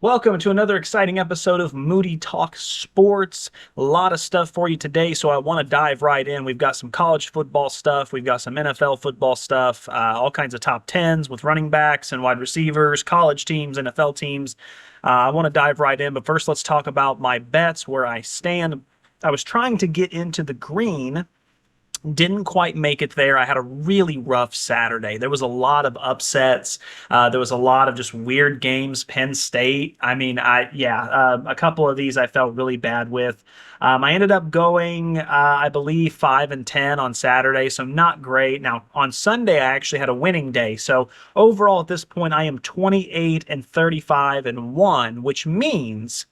Welcome to another exciting episode of Moody Talk Sports. A lot of stuff for you today, so I want to dive right in. We've got some college football stuff, we've got some NFL football stuff, all kinds of top tens with running backs and wide receivers, college teams, NFL teams. I want to dive right in, but first let's talk about my bets, where I stand. I was trying to get into the green. Didn't quite make it there. I had a really rough Saturday. There was a lot of upsets. There was a lot of just weird games. Penn State. A couple of these I felt really bad with. I ended up going, I believe, 5-10 on Saturday, so not great. Now on Sunday, I actually had a winning day. So overall, at this point, I am 28-35-1, which means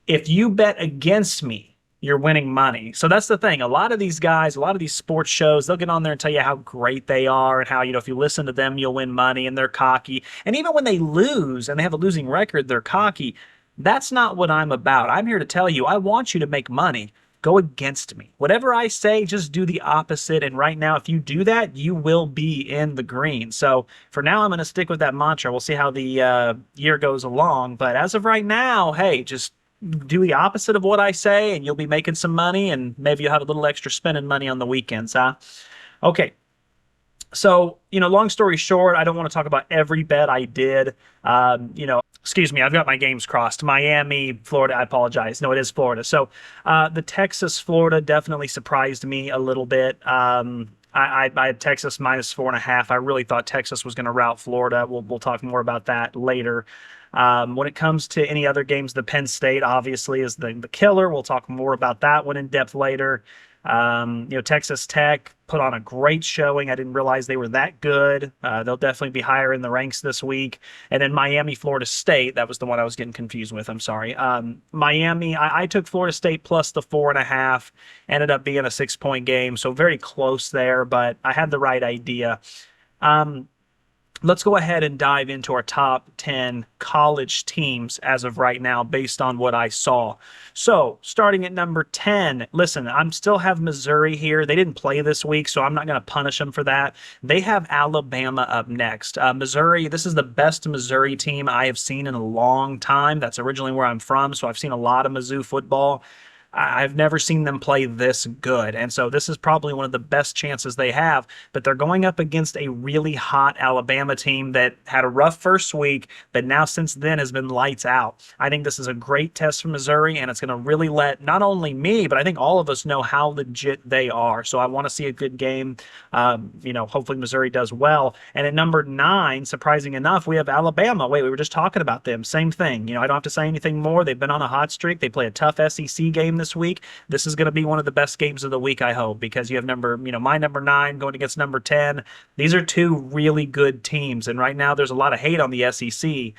if you bet against me, you're winning money. So that's the thing. A lot of these guys, a lot of these sports shows, they'll get on there and tell you how great they are and how, if you listen to them, you'll win money, and they're cocky. And even when they lose and they have a losing record, they're cocky. That's not what I'm about. I'm here to tell you, I want you to make money. Go against me. Whatever I say, just do the opposite. And right now, if you do that, you will be in the green. So for now, I'm going to stick with that mantra. We'll see how the year goes along. But as of right now, hey, just do the opposite of what I say, and you'll be making some money, and maybe you'll have a little extra spending money on the weekends, huh? Okay. So, long story short, I don't want to talk about every bet I did. Excuse me, I've got my games crossed. Miami, Florida, I apologize. No, it is Florida. So the Texas-Florida definitely surprised me a little bit. I had Texas -4.5. I really thought Texas was going to rout Florida. We'll talk more about that later. When it comes to any other games, the Penn State obviously is the killer. We'll talk more about that one in depth later. Texas Tech put on a great showing. I didn't realize they were that good. They'll definitely be higher in the ranks this week. And then Miami, Florida State. That was the one I was getting confused with. I'm sorry. Miami, I took Florida State plus the 4.5. Ended up being a 6-point game. So very close there, but I had the right idea. Let's go ahead and dive into our top 10 college teams as of right now based on what I saw. So, starting at number 10, listen, I'm still have Missouri here. They didn't play this week, so I'm not going to punish them for that. They have Alabama up next. Missouri, this is the best Missouri team I have seen in a long time. That's originally where I'm from, so I've seen a lot of Mizzou football. I've never seen them play this good. And so this is probably one of the best chances they have. But they're going up against a really hot Alabama team that had a rough first week, but now since then has been lights out. I think this is a great test for Missouri, and it's going to really let not only me, but I think all of us know how legit they are. So I want to see a good game. Hopefully Missouri does well. And at number 9, surprising enough, we have Alabama. Wait, we were just talking about them. Same thing. I don't have to say anything more. They've been on a hot streak. They play a tough SEC game this week. This is going to be one of the best games of the week, I hope, because you have my number 9 going against number 10. These are two really good teams, and right now there's a lot of hate on the SEC.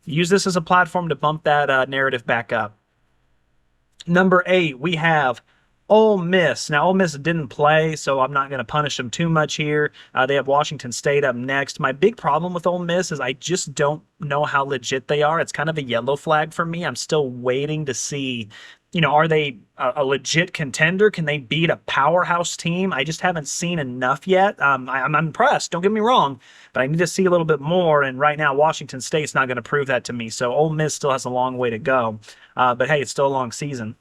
Use this as a platform to bump that narrative back up. Number 8, we have Ole Miss. Now, Ole Miss didn't play, so I'm not going to punish them too much here. They have Washington State up next. My big problem with Ole Miss is I just don't know how legit they are. It's kind of a yellow flag for me. I'm still waiting to see, are they a legit contender? Can they beat a powerhouse team? I just haven't seen enough yet. I'm impressed, don't get me wrong, but I need to see a little bit more, and right now Washington State's not going to prove that to me, so Ole Miss still has a long way to go. But hey, it's still a long season.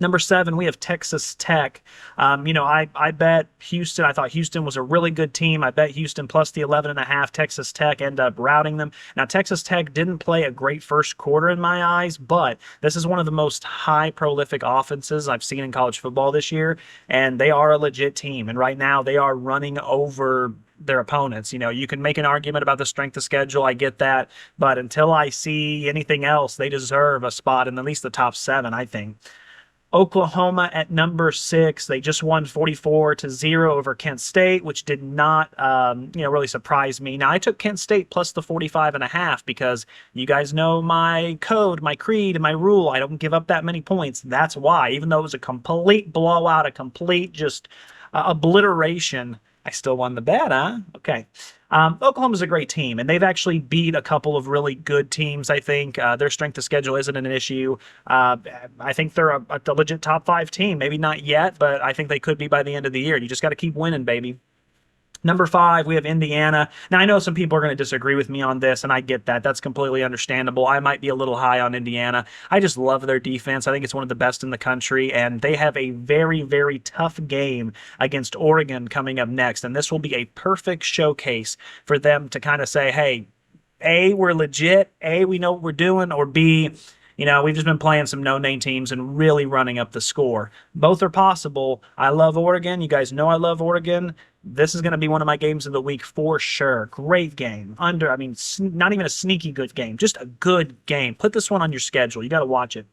Number 7, we have Texas Tech. I bet Houston. I thought Houston was a really good team. I bet Houston plus the 11.5. Texas Tech ended up routing them. Now, Texas Tech didn't play a great first quarter in my eyes, but this is one of the most high prolific offenses I've seen in college football this year, and they are a legit team. And right now, they are running over their opponents. You can make an argument about the strength of schedule. I get that. But until I see anything else, they deserve a spot in at least the top 7, I think. Oklahoma at number 6. They just won 44-0 over Kent State, which did not, really surprise me. Now, I took Kent State plus the 45.5 because you guys know my code, my creed, and my rule. I don't give up that many points. That's why, even though it was a complete blowout, a complete just obliteration, I still won the bet, huh? Okay. Oklahoma's a great team, and they've actually beat a couple of really good teams, I think. Their strength of schedule isn't an issue. I think they're a legit top 5 team. Maybe not yet, but I think they could be by the end of the year. You just got to keep winning, baby. Number 5, we have Indiana. Now, I know some people are going to disagree with me on this, and I get that. That's completely understandable. I might be a little high on Indiana. I just love their defense. I think it's one of the best in the country, and they have a very, very tough game against Oregon coming up next. And this will be a perfect showcase for them to kind of say, hey, A, we're legit. A, we know what we're doing. Or B, we've just been playing some no-name teams and really running up the score. Both are possible. I love Oregon. You guys know I love Oregon. This is going to be one of my games of the week for sure. Great game. Not even a sneaky good game, just a good game. Put this one on your schedule. You got to watch it.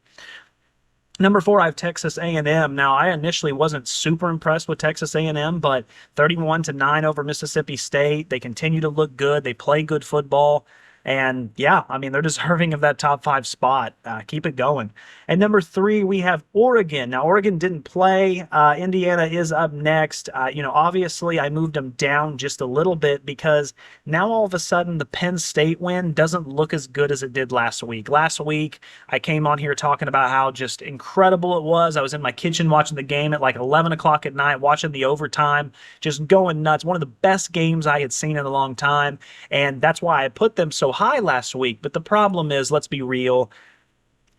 Number 4, I have Texas A&M. Now, I initially wasn't super impressed with Texas A&M, but 31-9 over Mississippi State. They continue to look good. They play good football. And yeah, they're deserving of that top 5 spot. Keep it going. And number 3, we have Oregon. Now, Oregon didn't play. Indiana is up next. Obviously, I moved them down just a little bit because now all of a sudden the Penn State win doesn't look as good as it did last week. Last week, I came on here talking about how just incredible it was. I was in my kitchen watching the game at like 11 o'clock at night, watching the overtime, just going nuts. One of the best games I had seen in a long time. And that's why I put them so high last week. But the problem is, let's be real,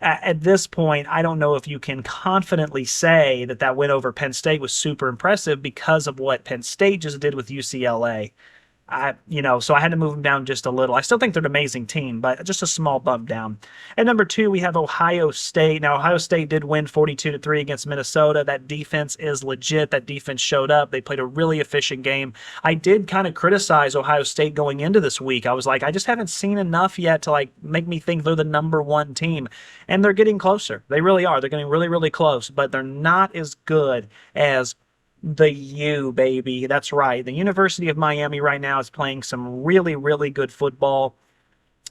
at this point, I don't know if you can confidently say that win over Penn State was super impressive because of what Penn State just did with UCLA. So I had to move them down just a little. I still think they're an amazing team, but just a small bump down. At number 2, we have Ohio State. Now, Ohio State did win 42-3 against Minnesota. That defense is legit. That defense showed up. They played a really efficient game. I did kind of criticize Ohio State going into this week. I was like, I just haven't seen enough yet to make me think they're the number 1 team. And they're getting closer. They really are. They're getting really, really close, but they're not as good as the U, baby. That's right. The University of Miami right now is playing some really, really good football.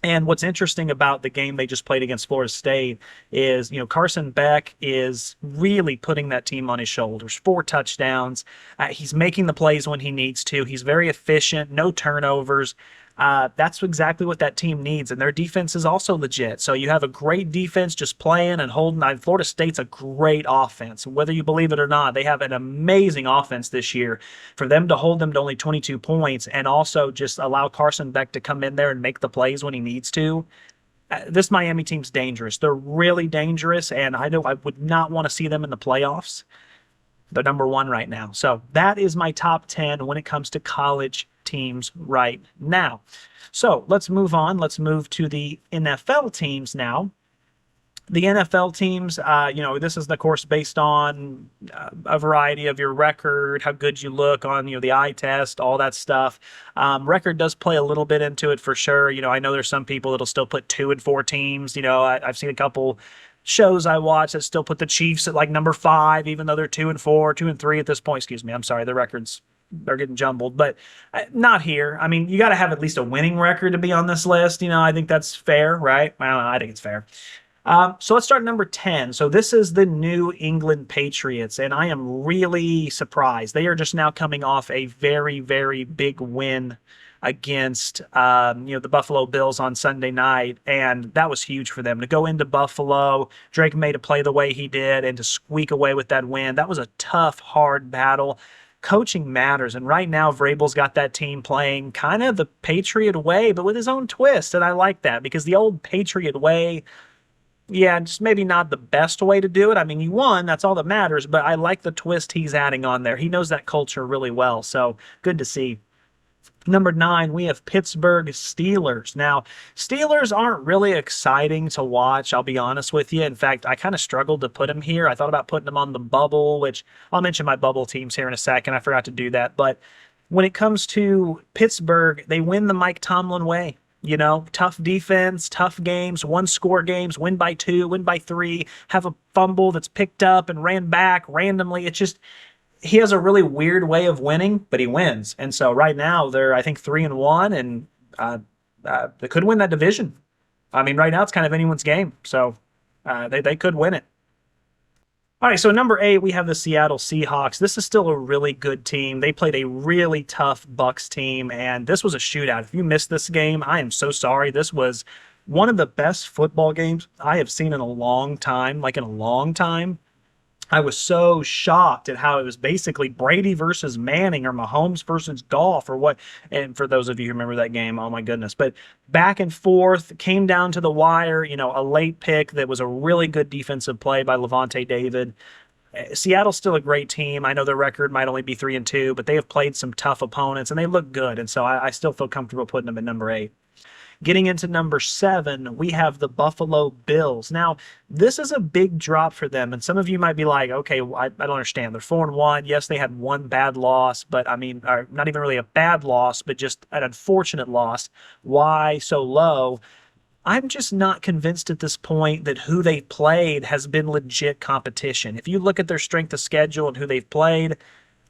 And what's interesting about the game they just played against Florida State is, Carson Beck is really putting that team on his shoulders. 4 touchdowns. He's making the plays when he needs to. He's very efficient. No turnovers. That's exactly what that team needs, and their defense is also legit. So you have a great defense just playing and holding. Florida State's a great offense. Whether you believe it or not, they have an amazing offense this year. For them to hold them to only 22 points and also just allow Carson Beck to come in there and make the plays when he needs to, this Miami team's dangerous. They're really dangerous, and I know I would not want to see them in the playoffs. They're number 1 right now. So that is my top 10 when it comes to college teams right now. So let's move on. Let's move to the NFL teams now. The NFL teams, this is, of course, based on a variety of your record, how good you look on, the eye test, all that stuff. Record does play a little bit into it for sure. I know there's some people that'll still put 2 and 4 teams. I've seen a couple shows I watch that still put the Chiefs at number 5, even though they're 2 and 4, 2 and 3 at this point. Excuse me. I'm sorry. The records, they're getting jumbled, but not here. You got to have at least a winning record to be on this list. I think that's fair, right? I don't know. I think it's fair. So let's start at number 10. So this is the New England Patriots, and I am really surprised. They are just now coming off a very, very big win against the Buffalo Bills on Sunday night, and that was huge for them to go into Buffalo. Drake May to play the way he did and to squeak away with that win. That was a tough, hard battle. Coaching matters, and right now Vrabel's got that team playing kind of the Patriot way, but with his own twist, and I like that because the old Patriot way, yeah, just maybe not the best way to do it. You won, that's all that matters, but I like the twist he's adding on there. He knows that culture really well, so good to see. Number 9, we have Pittsburgh Steelers. Now, Steelers aren't really exciting to watch, I'll be honest with you. In fact, I kind of struggled to put them here. I thought about putting them on the bubble, which I'll mention my bubble teams here in a second. I forgot to do that. But when it comes to Pittsburgh, they win the Mike Tomlin way. Tough defense, tough games, 1-score games, win by 2, win by 3, have a fumble that's picked up and ran back randomly. It's just, he has a really weird way of winning, but he wins. And so right now they're, I think, 3-1, and they could win that division. Right now it's kind of anyone's game. So they could win it. All right, so number 8, we have the Seattle Seahawks. This is still a really good team. They played a really tough Bucs team, and this was a shootout. If you missed this game, I am so sorry. This was one of the best football games I have seen in a long time, I was so shocked at how it was basically Brady versus Manning or Mahomes versus Goff or what. And for those of you who remember that game, oh my goodness. But back and forth, came down to the wire, a late pick that was a really good defensive play by Levante David. Seattle's still a great team. I know their record might only be 3-2, but they have played some tough opponents and they look good. And so I still feel comfortable putting them at number 8. Getting into number 7, we have the Buffalo Bills. Now, this is a big drop for them, and some of you might be like, okay, I don't understand. They're 4-1. Yes, they had one bad loss, but I mean, not even really a bad loss, but just an unfortunate loss. Why so low? I'm just not convinced at this point that who they played has been legit competition. If you look at their strength of schedule and who they've played,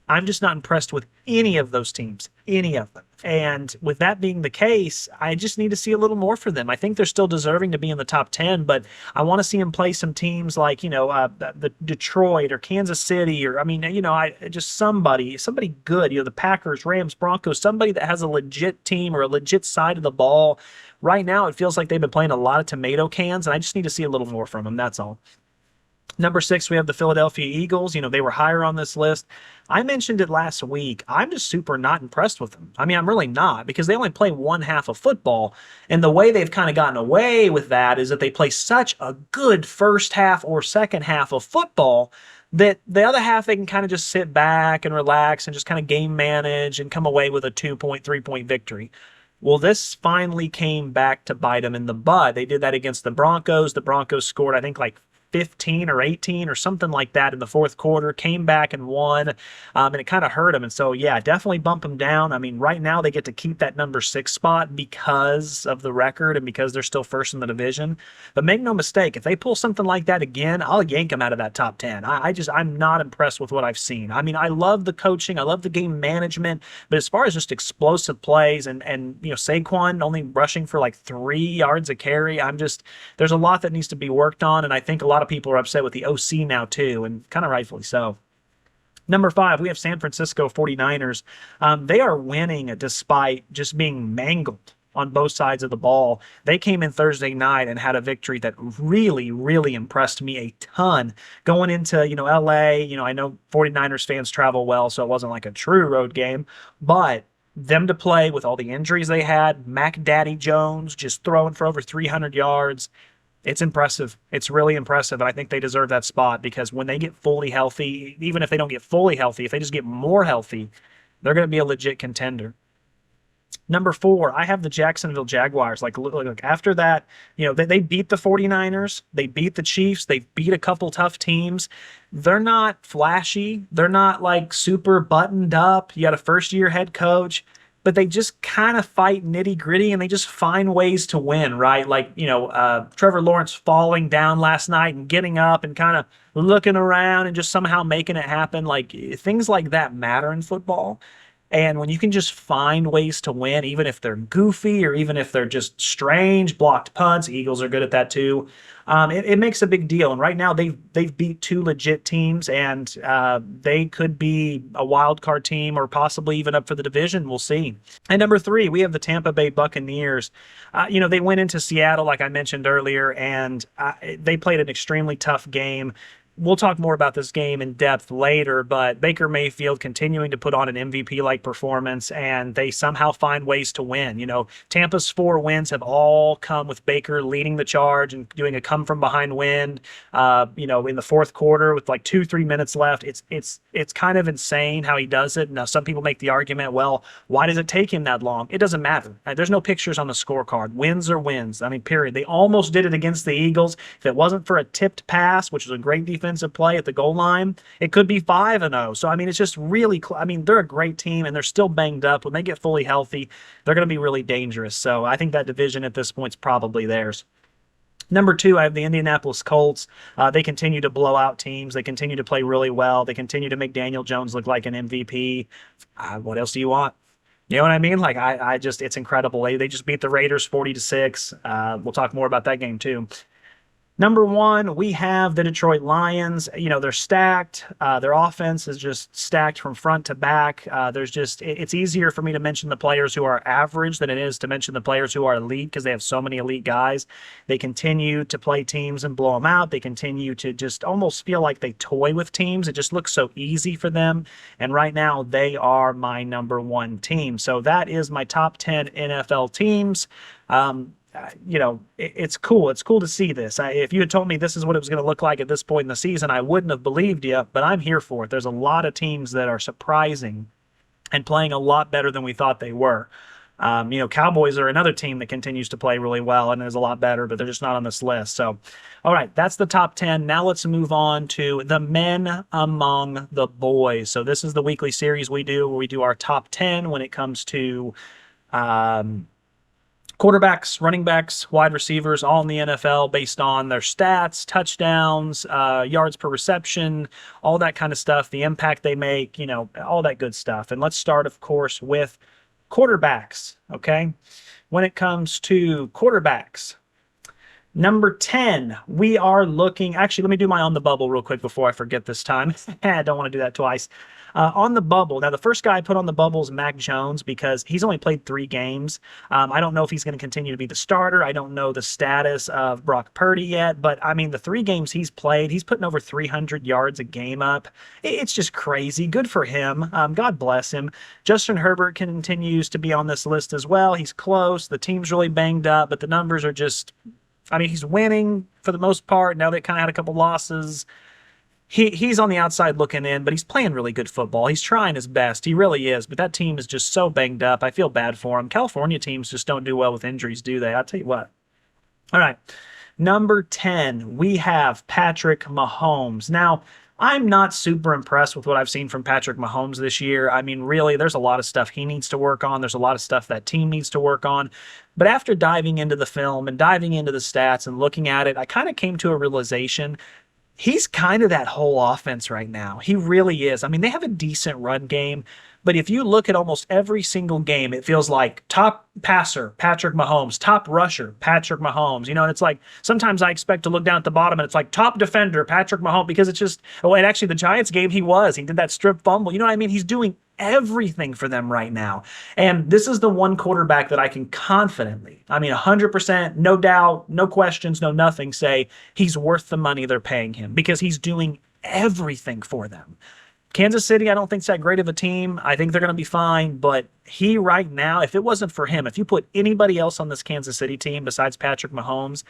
I'm just not impressed with any of those teams, any of them. And with that being the case, I just need to see a little more for them. I think they're still deserving to be in the top 10, but I want to see them play some teams like, the Detroit or Kansas City, or, I just somebody good, the Packers, Rams, Broncos, somebody that has a legit team or a legit side of the ball. Right now, it feels like they've been playing a lot of tomato cans, and I just need to see a little more from them. That's all. Number 6, we have the Philadelphia Eagles. They were higher on this list. I mentioned it last week. I'm just super not impressed with them. I mean, I'm really not, because they only play one half of football. And the way they've kind of gotten away with that is that they play such a good first half or second half of football that the other half they can kind of just sit back and relax and just kind of game manage and come away with a 2-point, 3-point victory. Well, this finally came back to bite them in the butt. They did that against the Broncos. The Broncos scored, I think, like 15 or 18 or something like that in the fourth quarter, came back and won, and it kind of hurt them. And so, yeah, definitely bump them down. I mean, right now they get to keep that number 6 spot because of the record and because they're still first in the division. But make no mistake, if they pull something like that again, I'll yank them out of that top 10. I'm not impressed with what I've seen. I mean, I love the coaching, I love the game management, but as far as just explosive plays and Saquon only rushing for like 3 yards a carry, there's a lot that needs to be worked on, and I think a lot of people are upset with the OC now too, and kind of rightfully so. Number 5, we have San Francisco 49ers. They are winning despite just being mangled on both sides of the ball. They came in Thursday night and had a victory that really, really impressed me a ton. Going into, LA, I know 49ers fans travel well, so it wasn't like a true road game, but them to play with all the injuries they had, Mac Daddy Jones just throwing for over 300 yards, it's impressive. It's really impressive. And I think they deserve that spot because when they get fully healthy, even if they don't get fully healthy, if they just get more healthy, they're going to be a legit contender. Number 4, I have the Jacksonville Jaguars. Like after that, they beat the 49ers. They beat the Chiefs. They beat a couple tough teams. They're not flashy. They're not like super buttoned up. You got a first-year head coach, but they just kind of fight nitty gritty and they just find ways to win, right? Like, Trevor Lawrence falling down last night and getting up and kind of looking around and just somehow making it happen. Like things like that matter in football. And when you can just find ways to win, even if they're goofy or even if they're just strange, blocked punts, Eagles are good at that too. It makes a big deal. And right now they've beat 2 legit teams, and they could be a wild card team or possibly even up for the division. We'll see. And number 3, we have the Tampa Bay Buccaneers. They went into Seattle, like I mentioned earlier, and they played an extremely tough game. We'll talk more about this game in depth later, but Baker Mayfield continuing to put on an MVP-like performance, and they somehow find ways to win. Tampa's 4 wins have all come with Baker leading the charge and doing a come-from-behind win, in the fourth quarter with like 2-3 minutes left. It's kind of insane how he does it. Now, some people make the argument, well, why does it take him that long? It doesn't matter. There's no pictures on the scorecard. Wins are wins. I mean, period. They almost did it against the Eagles. If it wasn't for a tipped pass, which was a great defensive play at the goal line, it could be 5-0. So, it's just really, they're a great team and they're still banged up. When they get fully healthy, they're going to be really dangerous. So I think that division at this point is probably theirs. Number 2, I have the Indianapolis Colts. They continue to blow out teams. They continue to play really well. They continue to make Daniel Jones look like an MVP. What else do you want? You know what I mean? Like, it's incredible. They just beat the Raiders 40-6. We'll talk more about that game too. Number one, we have the Detroit Lions. You know, they're stacked. Their offense is just stacked from front to back. It's easier for me to mention the players who are average than it is to mention the players who are elite because they have so many elite guys. They continue to play teams and blow them out. They continue to just almost feel like they toy with teams. It just looks so easy for them. And right now, they are my number one team. So that is my top 10 NFL teams. It's cool. It's cool to see this. If you had told me this is what it was going to look like at this point in the season, I wouldn't have believed you, but I'm here for it. There's a lot of teams that are surprising and playing a lot better than we thought they were. Cowboys are another team that continues to play really well and is a lot better, but they're just not on this list. So, all right, that's the top 10. Now let's move on to the men among the boys. So this is the weekly series we do where we do our top 10 when it comes to quarterbacks, running backs, wide receivers, all in the NFL based on their stats, touchdowns, yards per reception, all that kind of stuff, the impact they make, all that good stuff. And let's start, of course, with quarterbacks, okay? When it comes to quarterbacks, number 10, we are looking. Actually, let me do my on the bubble real quick before I forget this time. I don't want to do that twice. On the bubble. Now, the first guy I put on the bubble is Mac Jones because he's only played 3 games. I don't know if he's going to continue to be the starter. I don't know the status of Brock Purdy yet, but I mean, the 3 games he's played, he's putting over 300 yards a game up. It's just crazy. Good for him. God bless him. Justin Herbert continues to be on this list as well. He's close. The team's really banged up, but the numbers are just, I mean, he's winning for the most part. Now they kind of had a couple losses. He's on the outside looking in, but he's playing really good football. He's trying his best. He really is. But that team is just so banged up. I feel bad for him. California teams just don't do well with injuries, do they? I'll tell you what. All right. Number 10, we have Patrick Mahomes. Now, I'm not super impressed with what I've seen from Patrick Mahomes this year. I mean, really, there's a lot of stuff he needs to work on. There's a lot of stuff that team needs to work on. But after diving into the film and diving into the stats and looking at it, I kind of came to a realization he's kind of that whole offense right now. He really is. I mean, they have a decent run game, but if you look at almost every single game, it feels like top passer, Patrick Mahomes, top rusher, Patrick Mahomes. And it's like sometimes I expect to look down at the bottom and it's like top defender, Patrick Mahomes, because it's just, and actually the Giants game, he did that strip fumble. You know what I mean? He's doing everything for them right now. And this is the one quarterback that I can confidently, 100%, no doubt, no questions, no nothing, say he's worth the money they're paying him because he's doing everything for them. Kansas City, I don't think it's that great of a team. I think they're going to be fine, but he right now, if it wasn't for him, if you put anybody else on this Kansas City team besides Patrick Mahomes,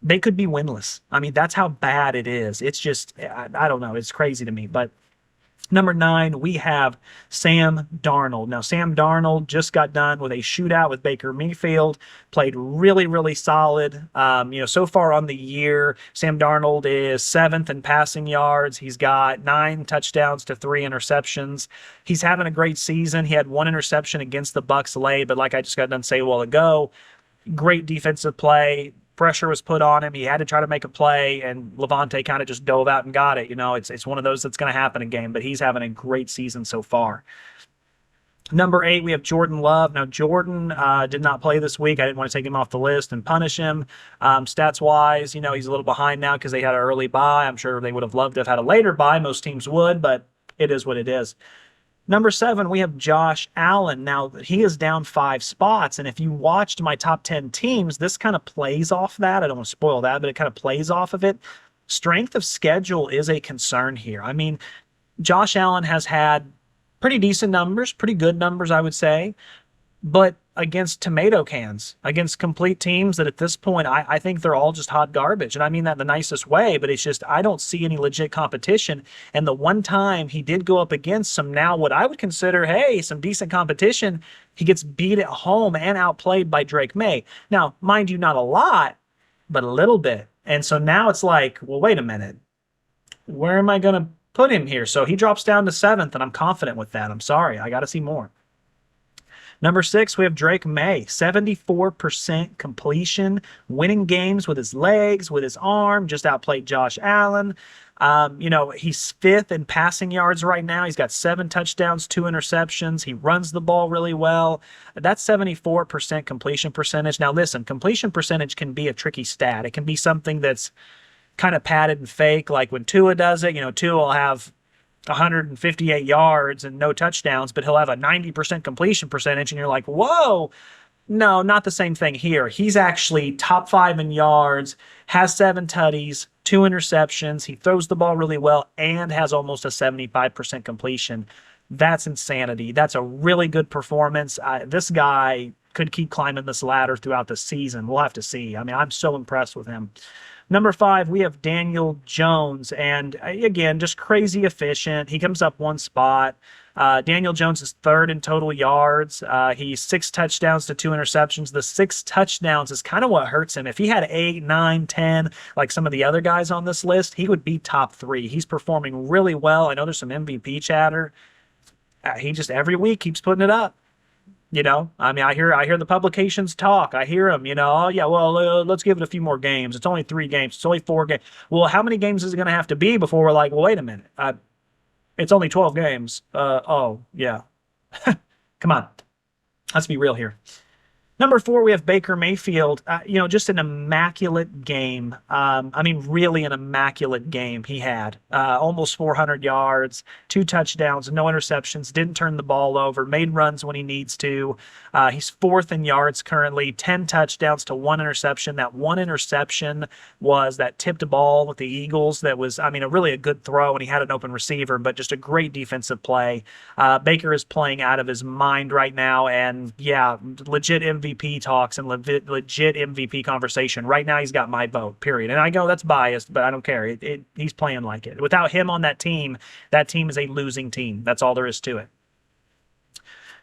they could be winless. I mean, that's how bad it is. It's just, I don't know. It's crazy to me, but number 9, we have Sam Darnold. Now, Sam Darnold just got done with a shootout with Baker Mayfield, played really, really solid. So far on the year, Sam Darnold is 7th in passing yards. He's got 9 touchdowns to 3 interceptions. He's having a great season. He had 1 interception against the Bucs late, but like I just got done saying a while ago, great defensive play. Pressure was put on him. He had to try to make a play, and Levante kind of just dove out and got it. It's one of those that's going to happen again, but he's having a great season so far. Number 8, we have Jordan Love. Now, Jordan did not play this week. I didn't want to take him off the list and punish him. Stats-wise, he's a little behind now because they had an early bye. I'm sure they would have loved to have had a later bye. Most teams would, but it is what it is. Number 7, we have Josh Allen. Now, he is down 5 spots, and if you watched my top 10 teams, this kind of plays off that. I don't want to spoil that, but it kind of plays off of it. Strength of schedule is a concern here. I mean, Josh Allen has had pretty decent numbers, pretty good numbers, I would say, but against tomato cans, against complete teams that at this point, I think they're all just hot garbage. And I mean that in the nicest way, but it's just, I don't see any legit competition. And the one time he did go up against some now what I would consider, hey, some decent competition, he gets beat at home and outplayed by Drake May. Now, mind you, not a lot, but a little bit. And so now it's like, well, wait a minute. Where am I going to put him here? So he drops down to 7th, and I'm confident with that. I'm sorry. I got to see more. Number 6, we have Drake May, 74% completion, winning games with his legs, with his arm, just outplayed Josh Allen. He's fifth in passing yards right now. He's got 7 touchdowns, 2 interceptions. He runs the ball really well. That's 74% completion percentage. Now, listen, completion percentage can be a tricky stat. It can be something that's kind of padded and fake, like when Tua does it. Tua will have 158 yards and no touchdowns, but he'll have a 90% completion percentage, and you're like, whoa. No, not the same thing here. He's actually top 5 in yards, has 7 tutties, 2 interceptions. He throws the ball really well and has almost a 75% completion. That's insanity. That's a really good performance. This guy could keep climbing this ladder throughout the season. We'll have to see. I mean, I'm so impressed with him. Number 5, we have Daniel Jones. And again, just crazy efficient. He comes up 1 spot. Daniel Jones is 3rd in total yards. He's 6 touchdowns to 2 interceptions. The 6 touchdowns is kind of what hurts him. If he had 8, 9, 10, like some of the other guys on this list, he would be top 3. He's performing really well. I know there's some MVP chatter. He just every week keeps putting it up. I mean, I hear the publications talk. I hear them, oh, yeah, well, let's give it a few more games. It's only 3 games. It's only 4 games. Well, how many games is it going to have to be before we're like, well, wait a minute. It's only 12 games. Oh, yeah. Come on. Let's be real here. Number 4, we have Baker Mayfield. Just an immaculate game. Really an immaculate game he had. Almost 400 yards, 2 touchdowns, no interceptions, didn't turn the ball over, made runs when he needs to. He's 4th in yards currently, 10 touchdowns to 1 interception. That 1 interception was that tipped ball with the Eagles that was, really a good throw, and he had an open receiver, but just a great defensive play. Baker is playing out of his mind right now, and yeah, legit MVP talks and legit MVP conversation. Right now, he's got my vote, period. And I go, that's biased, but I don't care. He's playing like it. Without him on that team is a losing team. That's all there is to it.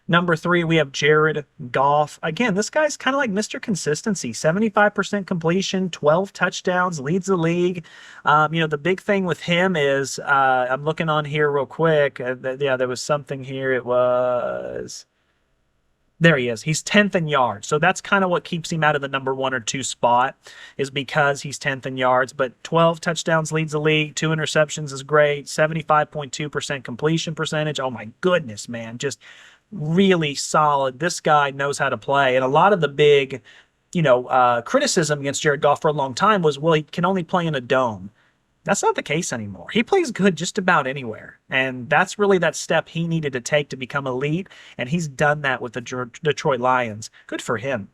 Number 3, we have Jared Goff. Again, this guy's kind of like Mr. Consistency. 75% completion, 12 touchdowns, leads the league. The big thing with him is, I'm looking on here real quick. There was something here. It was... There he is. He's 10th in yards. So that's kind of what keeps him out of the number 1 or 2 spot, is because he's 10th in yards. But 12 touchdowns leads the league. 2 interceptions is great. 75.2% completion percentage. Oh, my goodness, man. Just really solid. This guy knows how to play. And a lot of the big, criticism against Jared Goff for a long time was, well, he can only play in a dome. That's not the case anymore. He plays good just about anywhere. And that's really that step he needed to take to become elite. And he's done that with the Detroit Lions. Good for him.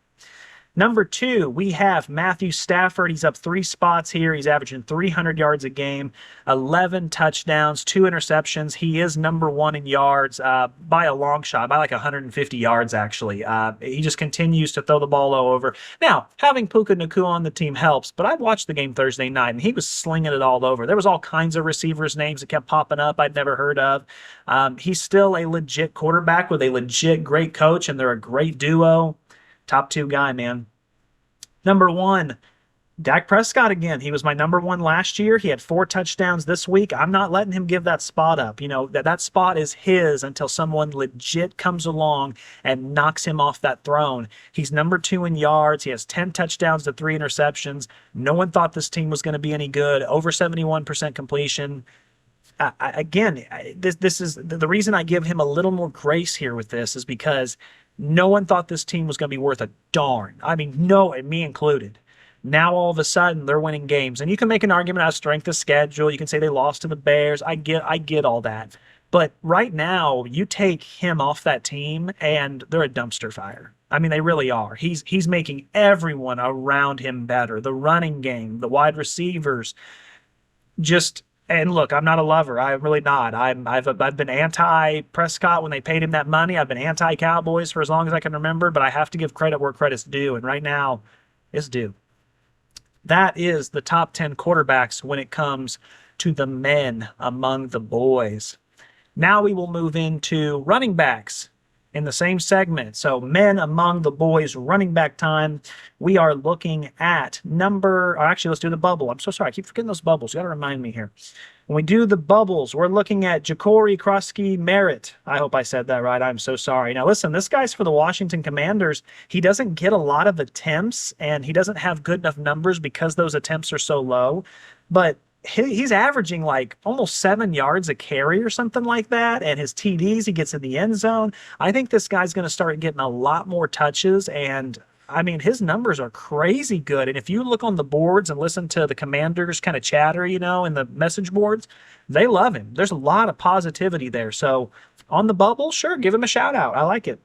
Number 2, we have Matthew Stafford. He's up 3 spots here. He's averaging 300 yards a game, 11 touchdowns, 2 interceptions. He is number 1 in yards by a long shot, by like 150 yards, actually. He just continues to throw the ball all over. Now, having Puka Nacua on the team helps, but I watched the game Thursday night, and he was slinging it all over. There was all kinds of receivers' names that kept popping up I'd never heard of. He's still a legit quarterback with a legit great coach, and they're a great duo. Top 2 guy, man. Number 1, Dak Prescott again. He was my number 1 last year. He had 4 touchdowns this week. I'm not letting him give that spot up. That spot is his until someone legit comes along and knocks him off that throne. He's number 2 in yards. He has 10 touchdowns to 3 interceptions. No one thought this team was going to be any good. Over 71% completion. This is the reason I give him a little more grace here with this, is because no one thought this team was going to be worth a darn. No, and me included. Now all of a sudden they're winning games, and you can make an argument out of strength of schedule. You can say they lost to the Bears. I get all that, but right now you take him off that team, and they're a dumpster fire. They really are. He's making everyone around him better. The running game, the wide receivers, just. And look, I'm not a lover. I'm really not. I've been anti-Prescott when they paid him that money. I've been anti-Cowboys for as long as I can remember, but I have to give credit where credit's due, and right now it's due. That is the top 10 quarterbacks when it comes to the men among the boys. Now we will move into running backs in the same segment. So men among the boys, running back time. We are looking at actually, let's do the bubble. I'm so sorry. I keep forgetting those bubbles. You got to remind me here. When we do the bubbles, we're looking at Ja'Cory Krosky Merritt. I hope I said that right. I'm so sorry. Now, listen, this guy's for the Washington Commanders. He doesn't get a lot of attempts, and he doesn't have good enough numbers because those attempts are so low. But he's averaging like almost 7 yards a carry or something like that. And his TDs, he gets in the end zone. I think this guy's going to start getting a lot more touches, and I mean, his numbers are crazy good. And if you look on the boards and listen to the Commanders kind of chatter, in the message boards, they love him. There's a lot of positivity there. So on the bubble, sure, give him a shout out. I like it.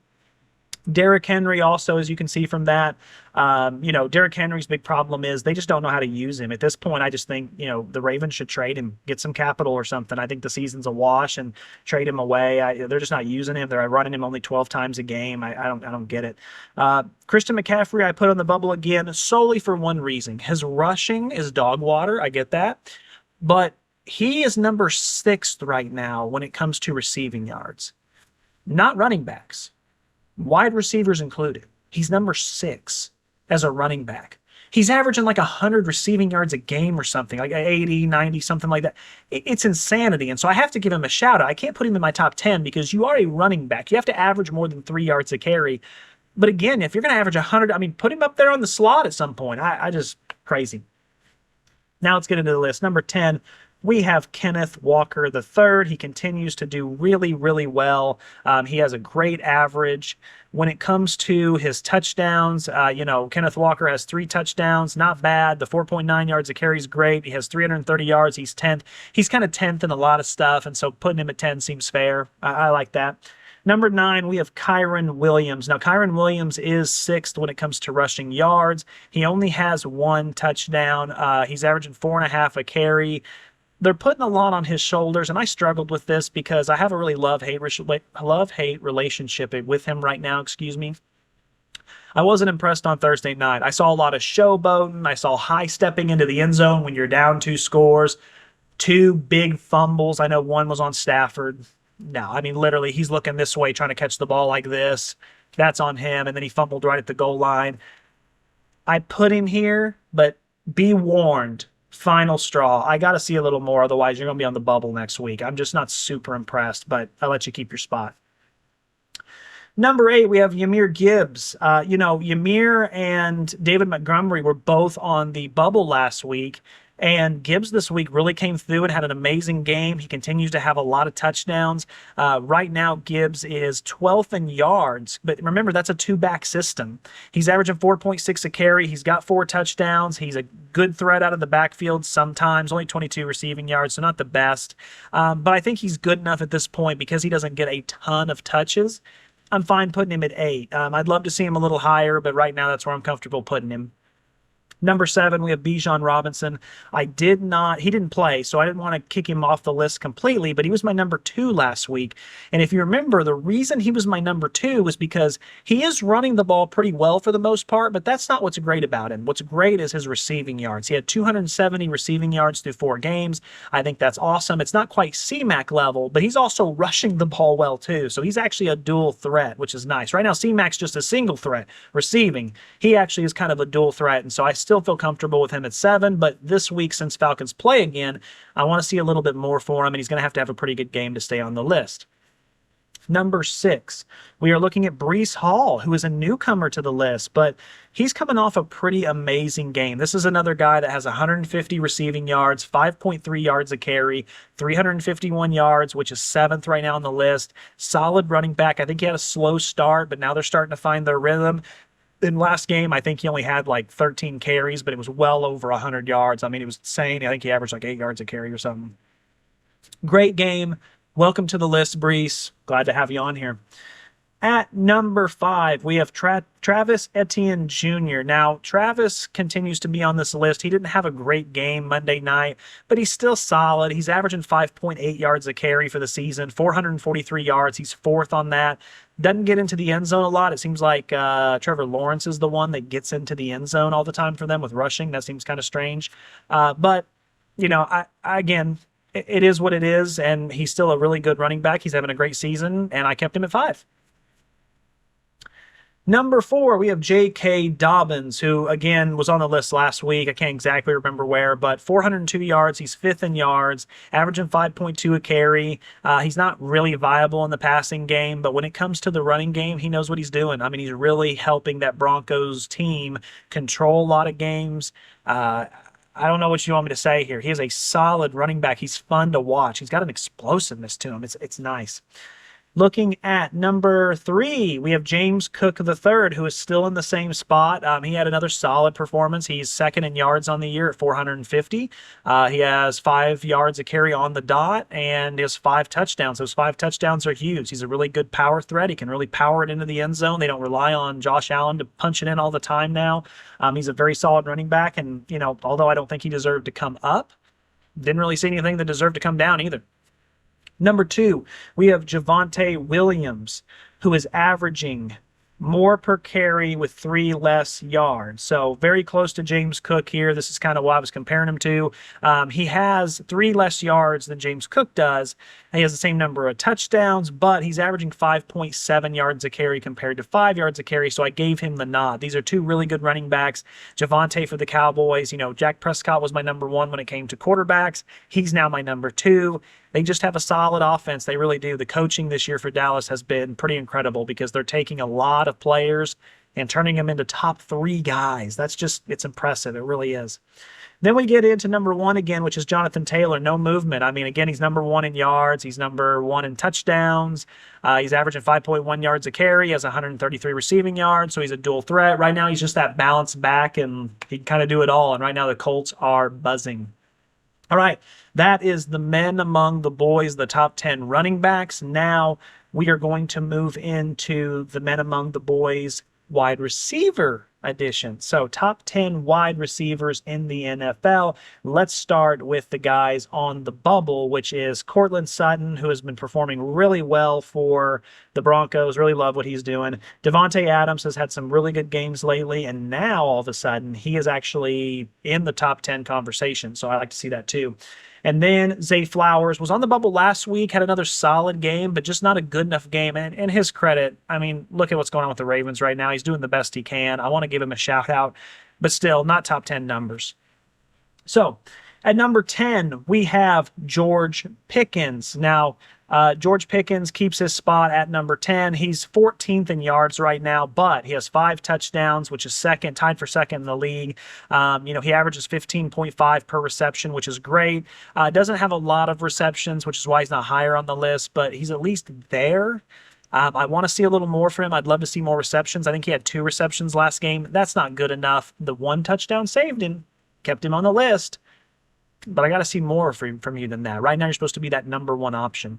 Derrick Henry also, as you can see from that, Derrick Henry's big problem is they just don't know how to use him. At this point, I just think, the Ravens should trade him, get some capital or something. I think the season's a wash and trade him away. They're just not using him. They're running him only 12 times a game. I don't get it. Christian McCaffrey, I put on the bubble again solely for one reason. His rushing is dog water. I get that. But he is number 6th right now when it comes to receiving yards, not running backs. Wide receivers included. He's number 6 as a running back. He's averaging like 100 receiving yards a game or something, like 80, 90, something like that. It's insanity. And so I have to give him a shout out. I can't put him in my top 10 because you are a running back. You have to average more than 3 yards a carry. But again, if you're going to average 100, put him up there on the slot at some point. I just, crazy. Now let's get into the list. Number 10, we have Kenneth Walker III. He continues to do really, really well. He has a great average. When it comes to his touchdowns, Kenneth Walker has 3 touchdowns. Not bad. The 4.9 yards a carry is great. He has 330 yards. He's 10th. He's kind of 10th in a lot of stuff, and so putting him at 10 seems fair. I like that. Number 9, we have Kyren Williams. Now, Kyren Williams is 6th when it comes to rushing yards. He only has 1 touchdown. He's averaging 4.5 a carry. They're putting a lot on his shoulders, and I struggled with this because I have a really love-hate relationship with him right now, I wasn't impressed on Thursday night. I saw a lot of showboating. I saw high stepping into the end zone when you're down 2 scores, 2 big fumbles. I know one was on Stafford. No, literally, he's looking this way, trying to catch the ball like this. That's on him, and then he fumbled right at the goal line. I put him here, but be warned. Final straw. I got to see a little more. Otherwise, you're going to be on the bubble next week. I'm just not super impressed, but I'll let you keep your spot. Number 8, we have Jahmyr Gibbs. Jahmyr and David Montgomery were both on the bubble last week, and Gibbs this week really came through and had an amazing game. He continues to have a lot of touchdowns. Right now, Gibbs is 12th in yards, but remember, that's a 2-back system. He's averaging 4.6 a carry. He's got 4 touchdowns. He's a good threat out of the backfield sometimes, only 22 receiving yards, so not the best. But I think he's good enough at this point because he doesn't get a ton of touches. I'm fine putting him at 8. I'd love to see him a little higher, but right now that's where I'm comfortable putting him. Number 7, we have Bijan Robinson. He didn't play, so I didn't want to kick him off the list completely, but he was my number 2 last week. And if you remember, the reason he was my number 2 was because he is running the ball pretty well for the most part, but that's not what's great about him. What's great is his receiving yards. He had 270 receiving yards through 4 games. I think that's awesome. It's not quite C-Mac level, but he's also rushing the ball well too. So he's actually a dual threat, which is nice. Right now, C-Mac's just a single threat receiving. He actually is kind of a dual threat, and so I still feel comfortable with him at 7, but this week, since Falcons play again, I want to see a little bit more for him, and he's going to have a pretty good game to stay on the list. Number 6, we are looking at Breece Hall, who is a newcomer to the list, but he's coming off a pretty amazing game. This is another guy that has 150 receiving yards, 5.3 yards a carry, 351 yards, which is 7th right now on the list. Solid running back. I think he had a slow start, but now they're starting to find their rhythm. In last game, I think he only had like 13 carries, but it was well over 100 yards. It was insane. I think he averaged like 8 yards a carry or something. Great game. Welcome to the list, Breece. Glad to have you on here. At number 5, we have Travis Etienne Jr. Now, Travis continues to be on this list. He didn't have a great game Monday night, but he's still solid. He's averaging 5.8 yards a carry for the season, 443 yards. He's 4th on that. Doesn't get into the end zone a lot. It seems like Trevor Lawrence is the one that gets into the end zone all the time for them with rushing. That seems kind of strange. But, again, it is what it is, and he's still a really good running back. He's having a great season, and I kept him at 5. Number 4, we have J.K. Dobbins, who, again, was on the list last week. I can't exactly remember where, but 402 yards. He's fifth in yards, averaging 5.2 a carry. He's not really viable in the passing game, but when it comes to the running game, he knows what he's doing. I mean, he's really helping that Broncos team control a lot of games. I don't know what you want me to say here. He is a solid running back. He's fun to watch. He's got an explosiveness to him. It's nice. Looking at number 3, we have James Cook III, who is still in the same spot. He had another solid performance. He's second in yards on the year at 450. He has 5 yards a carry on the dot, and he has 5 touchdowns. Those 5 touchdowns are huge. He's a really good power threat. He can really power it into the end zone. They don't rely on Josh Allen to punch it in all the time now. He's a very solid running back, and, although I don't think he deserved to come up, didn't really see anything that deserved to come down either. Number 2, we have Javonte Williams, who is averaging more per carry with 3 less yards. So very close to James Cook here. This is kind of what I was comparing him to. He has 3 less yards than James Cook does. He has the same number of touchdowns, but he's averaging 5.7 yards a carry compared to 5 yards a carry, so I gave him the nod. These are 2 really good running backs. Javonte for the Cowboys. Dak Prescott was my number 1 when it came to quarterbacks. He's now my number 2. They just have a solid offense. They really do. The coaching this year for Dallas has been pretty incredible because they're taking a lot of players and turning them into top 3 guys. It's impressive. It really is. Then we get into number 1 again, which is Jonathan Taylor. No movement. I mean, again, he's number 1 in yards. He's number 1 in touchdowns. He's averaging 5.1 yards a carry. He has 133 receiving yards, so he's a dual threat. Right now, he's just that balanced back, and he can kind of do it all. And right now, the Colts are buzzing. All right, that is the men among the boys, the top 10 running backs. Now we are going to move into the men among the boys wide receiver edition. So top 10 wide receivers in the NFL. Let's start with the guys on the bubble, which is Courtland Sutton, who has been performing really well for the Broncos. Really love what he's doing. Devontae Adams has had some really good games lately, and now all of a sudden he is actually in the top 10 conversation. So I like to see that too. And then Zay Flowers was on the bubble last week, had another solid game, but just not a good enough game. And in his credit, I mean, look at what's going on with the Ravens right now. He's doing the best he can. I want to give him a shout out, but still not top 10 numbers. So at number 10, we have George Pickens. Now, George Pickens keeps his spot at number 10. He's 14th in yards right now, but he has 5 touchdowns, which is tied for second in the league. He averages 15.5 per reception, which is great. Doesn't have a lot of receptions, which is why he's not higher on the list, but he's at least there. I want to see a little more from him. I'd love to see more receptions. I think he had 2 receptions last game. That's not good enough. The 1 touchdown saved him, kept him on the list. But I got to see more from you than that. Right now, you're supposed to be that number 1 option.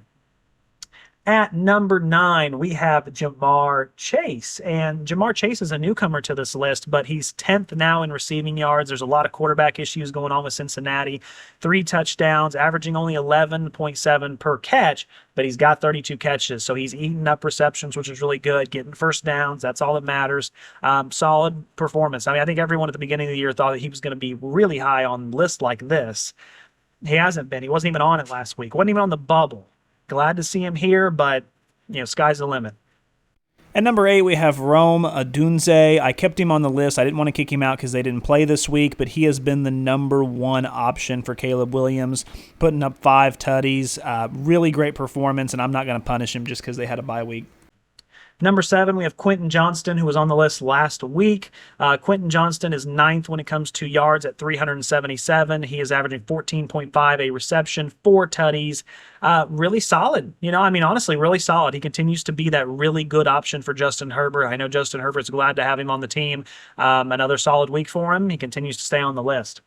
At number 9, we have Jamar Chase. And Jamar Chase is a newcomer to this list, but he's 10th now in receiving yards. There's a lot of quarterback issues going on with Cincinnati. 3 touchdowns, averaging only 11.7 per catch, but he's got 32 catches. So he's eating up receptions, which is really good. Getting first downs, that's all that matters. Solid performance. I mean, I think everyone at the beginning of the year thought that he was going to be really high on lists like this. He hasn't been. He wasn't even on it last week. Wasn't even on the bubble. Glad to see him here, but, sky's the limit. At number 8, we have Rome Odunze. I kept him on the list. I didn't want to kick him out because they didn't play this week, but he has been the number 1 option for Caleb Williams, putting up 5 tutties. Really great performance, and I'm not going to punish him just because they had a bye week. Number 7, we have Quentin Johnston, who was on the list last week. Quentin Johnston is 9th when it comes to yards at 377. He is averaging 14.5 a reception, 4 tutties. Really solid. Honestly, really solid. He continues to be that really good option for Justin Herbert. I know Justin Herbert's glad to have him on the team. Another solid week for him. He continues to stay on the list.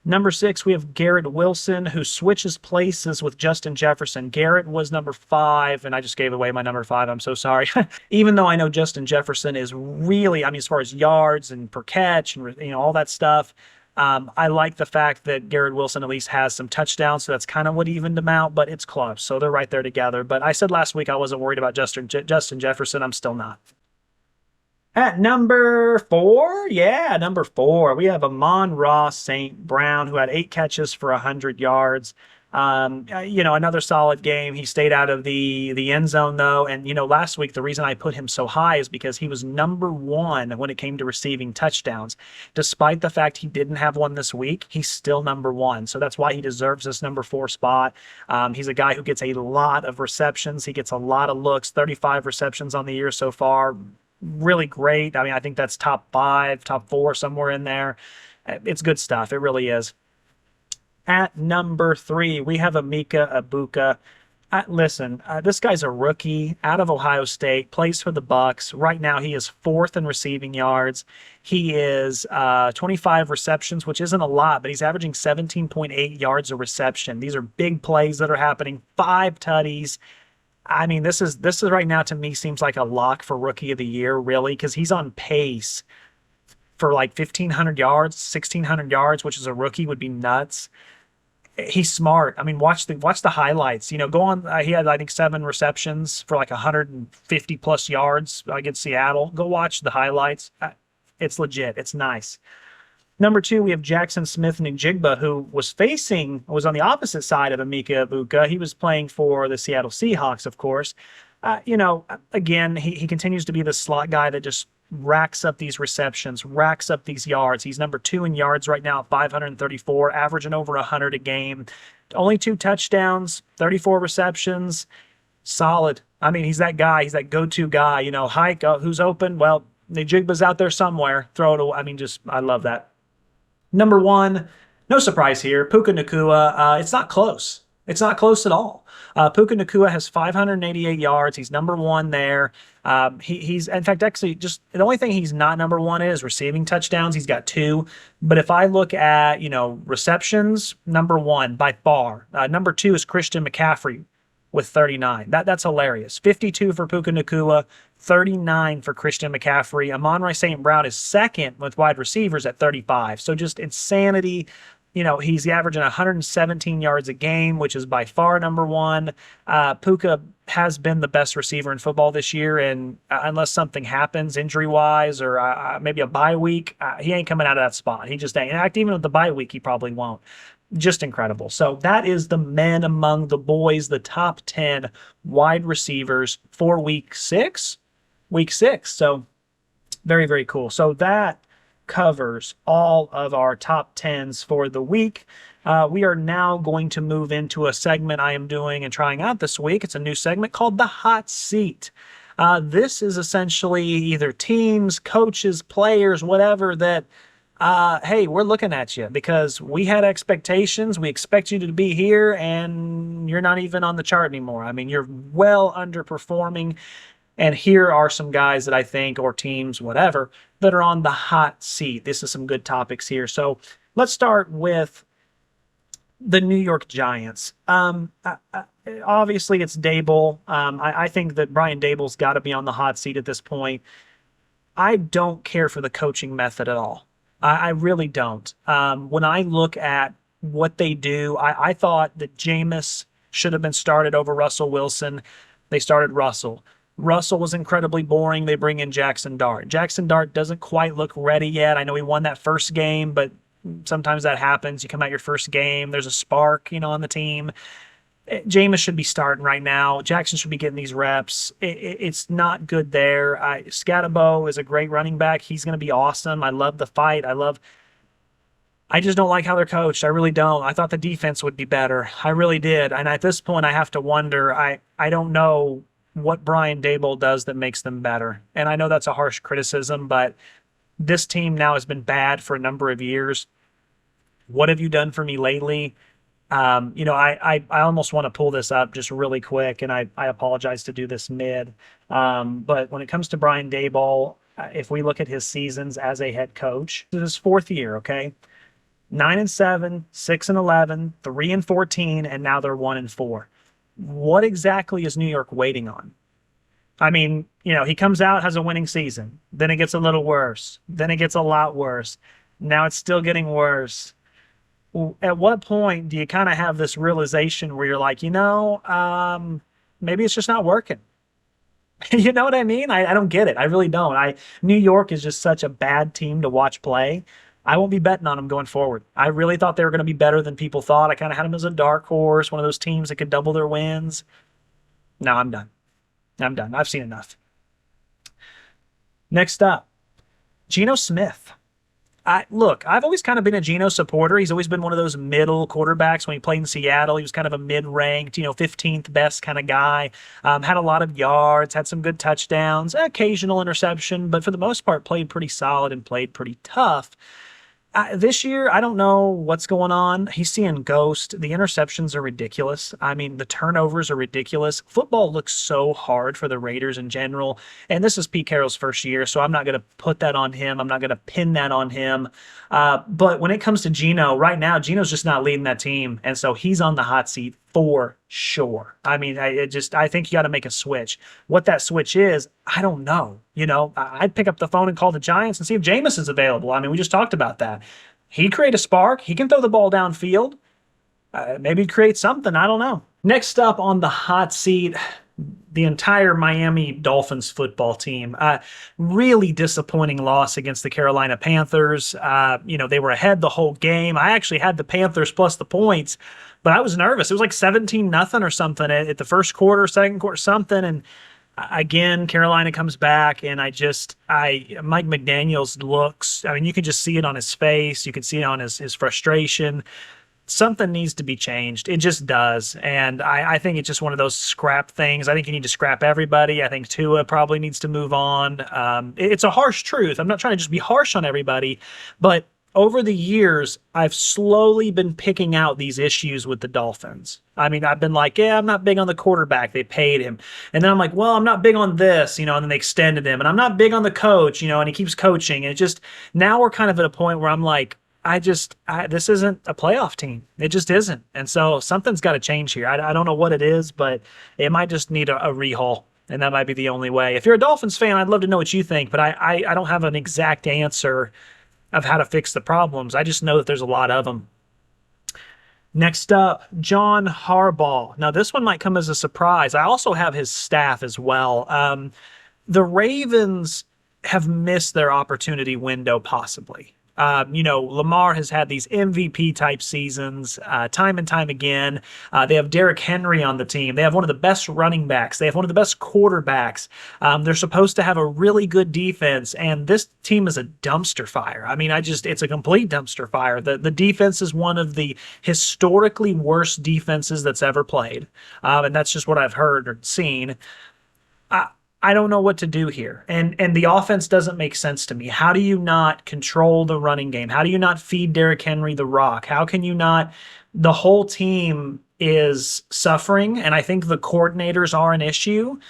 Number 6, we have Garrett Wilson, who switches places with Justin Jefferson. Garrett was number 5, and I just gave away my number 5. I'm so sorry. Even though I know Justin Jefferson is really, as far as yards and per catch and all that stuff, I like the fact that Garrett Wilson at least has some touchdowns, so that's kind of what evened them out, but it's close. So they're right there together. But I said last week I wasn't worried about Justin Jefferson. I'm still not. At number 4, we have Amon-Ra St. Brown, who had 8 catches for 100 yards. Another solid game. He stayed out of the end zone though. And last week the reason I put him so high is because he was number one when it came to receiving touchdowns. Despite the fact he didn't have one this week, he's still number one. So that's why he deserves this number 4 spot. He's a guy who gets a lot of receptions. He gets a lot of looks. 35 receptions on the year so far. Really great. I mean, I think that's top 5, top 4, somewhere in there. It's good stuff. It really is. At number 3, we have Emeka Egbuka. Listen, this guy's a rookie out of Ohio State, plays for the Bucks. Right now, he is 4th in receiving yards. He is 25 receptions, which isn't a lot, but he's averaging 17.8 yards a reception. These are big plays that are happening. 5 tutties. I mean, this is right now to me seems like a lock for Rookie of the Year, really, because he's on pace for like 1,500 yards, 1,600 yards, which as a rookie would be nuts. He's smart. I mean, watch the highlights. Go on. He had, I think, 7 receptions for like 150 plus yards against Seattle. Go watch the highlights. It's legit. It's nice. Number 2, we have Jackson Smith-Njigba, who was on the opposite side of Emeka Egbuka. He was playing for the Seattle Seahawks, of course. Again, he continues to be the slot guy that just racks up these receptions, racks up these yards. He's number 2 in yards right now at 534, averaging over 100 a game. Only 2 touchdowns, 34 receptions. Solid. I mean, he's that guy. He's that go-to guy. Hike, who's open? Well, Njigba's out there somewhere. Throw it away. I mean, I love that. Number 1, no surprise here, Puka Nacua. It's not close. It's not close at all. Puka Nacua has 588 yards. He's number 1 there. He's in fact, actually, just the only thing he's not number 1 is receiving touchdowns. He's got 2. But if I look at, receptions, number 1 by far. Number 2 is Christian McCaffrey with 39. That's hilarious. 52 for Puka Nacua, 39 for Christian McCaffrey. Amon-Ra St. Brown is 2nd with wide receivers at 35. So just insanity. He's averaging 117 yards a game, which is by far number 1. Puka has been the best receiver in football this year, and unless something happens injury-wise or maybe a bye week, he ain't coming out of that spot. He just ain't. In fact, even with the bye week, he probably won't. Just incredible. So that is the men among the boys, the top 10 wide receivers for week 6. Week 6. So very, very cool. So that covers all of our top 10s for the week. We are now going to move into a segment I am doing and trying out this week. It's a new segment called the Hot Seat. This is essentially either teams, coaches, players, whatever that, hey, we're looking at you because we had expectations. We expect you to be here and you're not even on the chart anymore. I mean, you're well underperforming. And here are some guys that I think, or teams, whatever, that are on the hot seat. This is some good topics here. So let's start with the New York Giants. Obviously, it's Dable. I think that Brian Dable's got to be on the hot seat at this point. I don't care for the coaching method at all. I really don't. When I look at what they do, I thought that Jameis should have been started over Russell Wilson. They started Russell. Russell was incredibly boring. They bring in Jackson Dart. Jackson Dart doesn't quite look ready yet. I know he won that first game, but sometimes that happens. You come out your first game, there's a spark, on the team. Jameis should be starting right now. Jackson should be getting these reps. It's not good there. Scatabo is a great running back. He's going to be awesome. I love the fight. I just don't like how they're coached. I really don't. I thought the defense would be better. I really did. And at this point, I have to wonder, I don't know what Brian Dable does that makes them better. And I know that's a harsh criticism, but this team now has been bad for a number of years. What have you done for me lately? I almost want to pull this up just really quick, and I apologize to do this mid. But when it comes to Brian Dable, if we look at his seasons as a head coach, this is his 4th year, okay? 9-7, 6-11, 3-14, and now they're 1-4. What exactly is New York waiting on? I mean, he comes out, has a winning season. Then it gets a little worse. Then it gets a lot worse. Now it's still getting worse. At what point do you kind of have this realization where you're like, maybe it's just not working? You know what I mean? I don't get it. I really don't. New York is just such a bad team to watch play. I won't be betting on them going forward. I really thought they were going to be better than people thought. I kind of had them as a dark horse, one of those teams that could double their wins. No, I'm done. I'm done. I've seen enough. Next up, Geno Smith. Look, I've always kind of been a Geno supporter. He's always been one of those middle quarterbacks. When he played in Seattle, he was kind of a mid-ranked, 15th best kind of guy. Had a lot of yards, had some good touchdowns, occasional interception, but for the most part, played pretty solid and played pretty tough. This year, I don't know what's going on. He's seeing ghost. The interceptions are ridiculous. I mean, the turnovers are ridiculous. Football looks so hard for the Raiders in general. And this is Pete Carroll's first year, so I'm not going to put that on him. I'm not going to pin that on him. But when it comes to Geno, right now, Geno's just not leading that team. And so he's on the hot seat for sure. I mean, I think you got to make a switch. What that switch is, I don't know. I'd pick up the phone and call the Giants and see if Jameison's available. I mean, we just talked about that. He'd create a spark. He can throw the ball downfield. Maybe create something. I don't know. Next up on the hot seat, the entire Miami Dolphins football team. Really disappointing loss against the Carolina Panthers. They were ahead the whole game. I actually had the Panthers plus the points, but I was nervous. It was like 17-0 or something at the first quarter, second quarter, something. And again, Carolina comes back, and Mike McDaniels looks, I mean, you can just see it on his face. You can see it on his frustration. Something needs to be changed. It just does. And I think it's just one of those scrap things. I think you need to scrap everybody. I think Tua probably needs to move on. It's a harsh truth. I'm not trying to just be harsh on everybody, but over the years, I've slowly been picking out these issues with the Dolphins. I mean, I've been like, yeah, I'm not big on the quarterback. They paid him. And then I'm like, well, I'm not big on this, and then they extended him. And I'm not big on the coach, and he keeps coaching. And it just, now we're kind of at a point where I'm like, this isn't a playoff team. It just isn't. And so something's got to change here. I don't know what it is, but it might just need a rehaul. And that might be the only way. If you're a Dolphins fan, I'd love to know what you think, but I don't have an exact answer of how to fix the problems. I just know that there's a lot of them. Next up, John Harbaugh. Now, this one might come as a surprise. I also have his staff as well. The Ravens have missed their opportunity window, possibly. Lamar has had these MVP type seasons time and time again. They have Derrick Henry on the team. They have one of the best running backs. They have one of the best quarterbacks. They're supposed to have a really good defense, and this team is a dumpster fire. I mean, it's a complete dumpster fire. The defense is one of the historically worst defenses that's ever played, and that's just what I've heard or seen. I don't know what to do here. And the offense doesn't make sense to me. How do you not control the running game? How do you not feed Derrick Henry the rock? How can you not? The whole team is suffering, and I think the coordinators are an issue.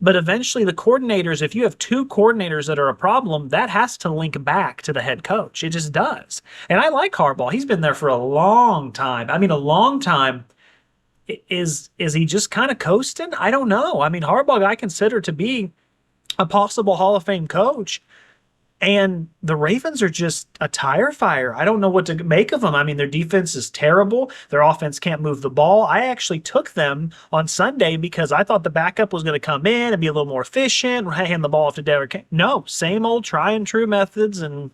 But eventually the coordinators, if you have two coordinators that are a problem, that has to link back to the head coach. It just does. And I like Harbaugh. He's been there for a long time. I mean, a long time. Is he just kind of coasting? I don't know. I mean, Harbaugh I consider to be a possible Hall of Fame coach, and the Ravens are just a tire fire. I don't know what to make of them. I mean, their defense is terrible. Their offense can't move the ball. I actually took them on Sunday because I thought the backup was going to come in and be a little more efficient, hand the ball off to Derrick. No, same old try and true methods, and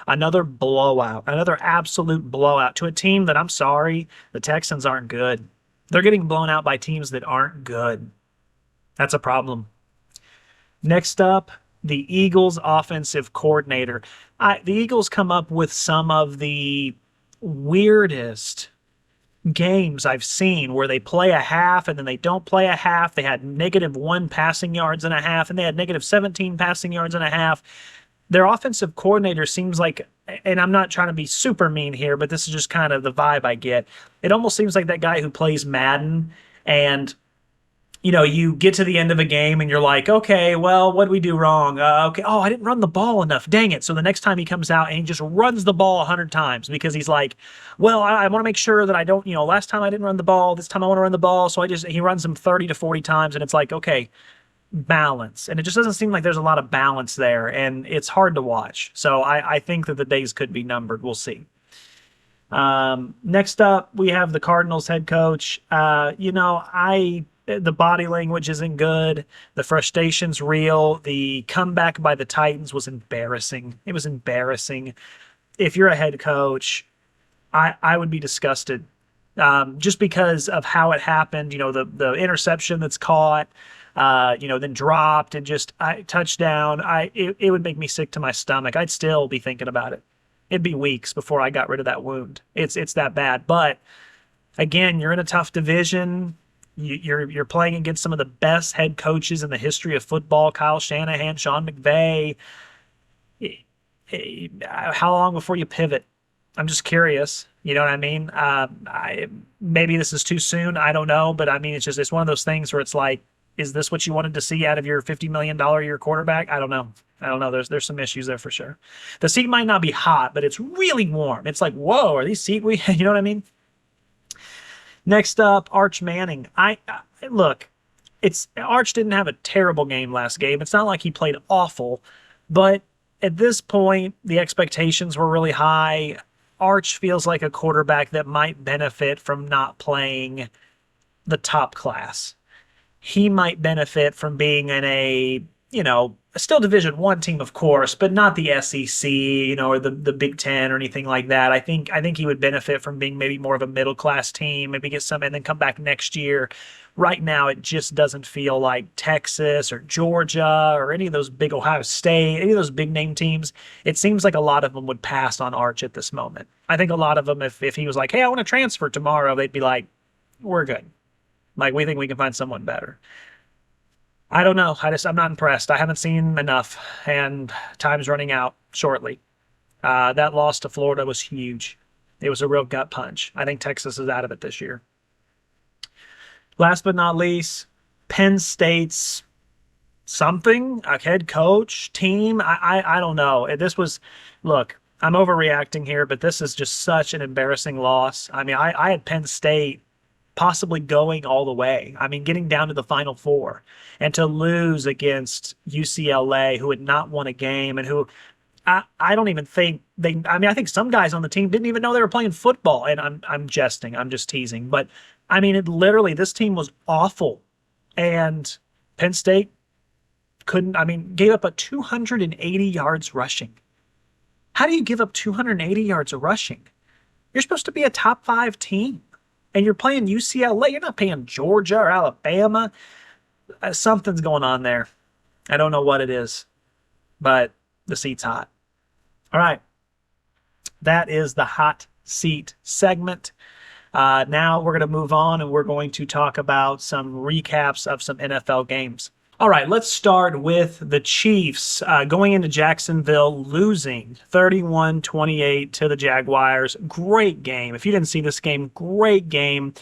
another blowout, another absolute blowout to a team that, I'm sorry, the Texans aren't good. They're getting blown out by teams that aren't good. That's a problem. Next up, the Eagles offensive coordinator. The Eagles come up with some of the weirdest games I've seen where they play a half and then they don't play a half. They had -1 passing yards and a half, and they had -17 passing yards and a half. Their offensive coordinator seems like, and I'm not trying to be super mean here, but this is just kind of the vibe I get. It almost seems like that guy who plays Madden, and you get to the end of a game and you're like, okay, well, what did we do wrong? Okay, oh, I didn't run the ball enough. Dang it. So the next time he comes out and he just runs the ball 100 times because he's like, well, I want to make sure that I don't, last time I didn't run the ball, this time I want to run the ball. So he runs them 30 to 40 times, and it's like, okay, balance. And it just doesn't seem like there's a lot of balance there, and it's hard to watch. So I think that the days could be numbered. We'll see. Next up, we have the Cardinals head coach. The body language isn't good. The frustration's real. The comeback by the Titans was embarrassing. It was embarrassing. if you're a head coach, I would be disgusted, just because of how it happened. The interception that's caught, then dropped and just touchdown. It would make me sick to my stomach. I'd still be thinking about it. It'd be weeks before I got rid of that wound. It's that bad. But again, you're in a tough division. You're playing against some of the best head coaches in the history of football: Kyle Shanahan, Sean McVay. How long before you pivot? I'm just curious. You know what I mean? Maybe this is too soon. I don't know, but I mean, it's one of those things where it's like, is this what you wanted to see out of your $50 million a year quarterback? I don't know. There's some issues there for sure. The seat might not be hot, but it's really warm. It's like, whoa, are these seat? You know what I mean? Next up, Arch Manning. Look, Arch didn't have a terrible game last game. It's not like he played awful, but at this point, the expectations were really high. Arch feels like a quarterback that might benefit from not playing the top class. He might benefit from being in a, still Division I team, of course, but not the SEC, or the Big Ten or anything like that. I think he would benefit from being maybe more of a middle class team, maybe get some and then come back next year. Right now, it just doesn't feel like Texas or Georgia or any of those big Ohio State, any of those big name teams. It seems like a lot of them would pass on Arch at this moment. I think a lot of them, if he was like, hey, I want to transfer tomorrow, they'd be like, we're good. Like, we think we can find someone better. I don't know. I'm not impressed. I haven't seen enough, and time's running out shortly. That loss to Florida was huge. It was a real gut punch. I think Texas is out of it this year. Last but not least, Penn State's something, a head coach, team. I don't know. Look, I'm overreacting here, but this is just such an embarrassing loss. I mean, I had Penn State possibly going all the way. I mean, getting down to the Final Four, and to lose against UCLA, who had not won a game and who I don't even think I think some guys on the team didn't even know they were playing football. And I'm jesting. I'm just teasing. But I mean, this team was awful. And Penn State gave up 280 yards rushing. How do you give up 280 yards of rushing? You're supposed to be a top 5 team. And you're playing UCLA. You're not playing Georgia or Alabama. Something's going on there. I don't know what it is, but the seat's hot. All right. That is the hot seat segment. Now we're going to move on, and we're going to talk about some recaps of some NFL games. All right, let's start with the Chiefs going into Jacksonville, losing 31-28 to the Jaguars. Great game. If you didn't see this game, great game.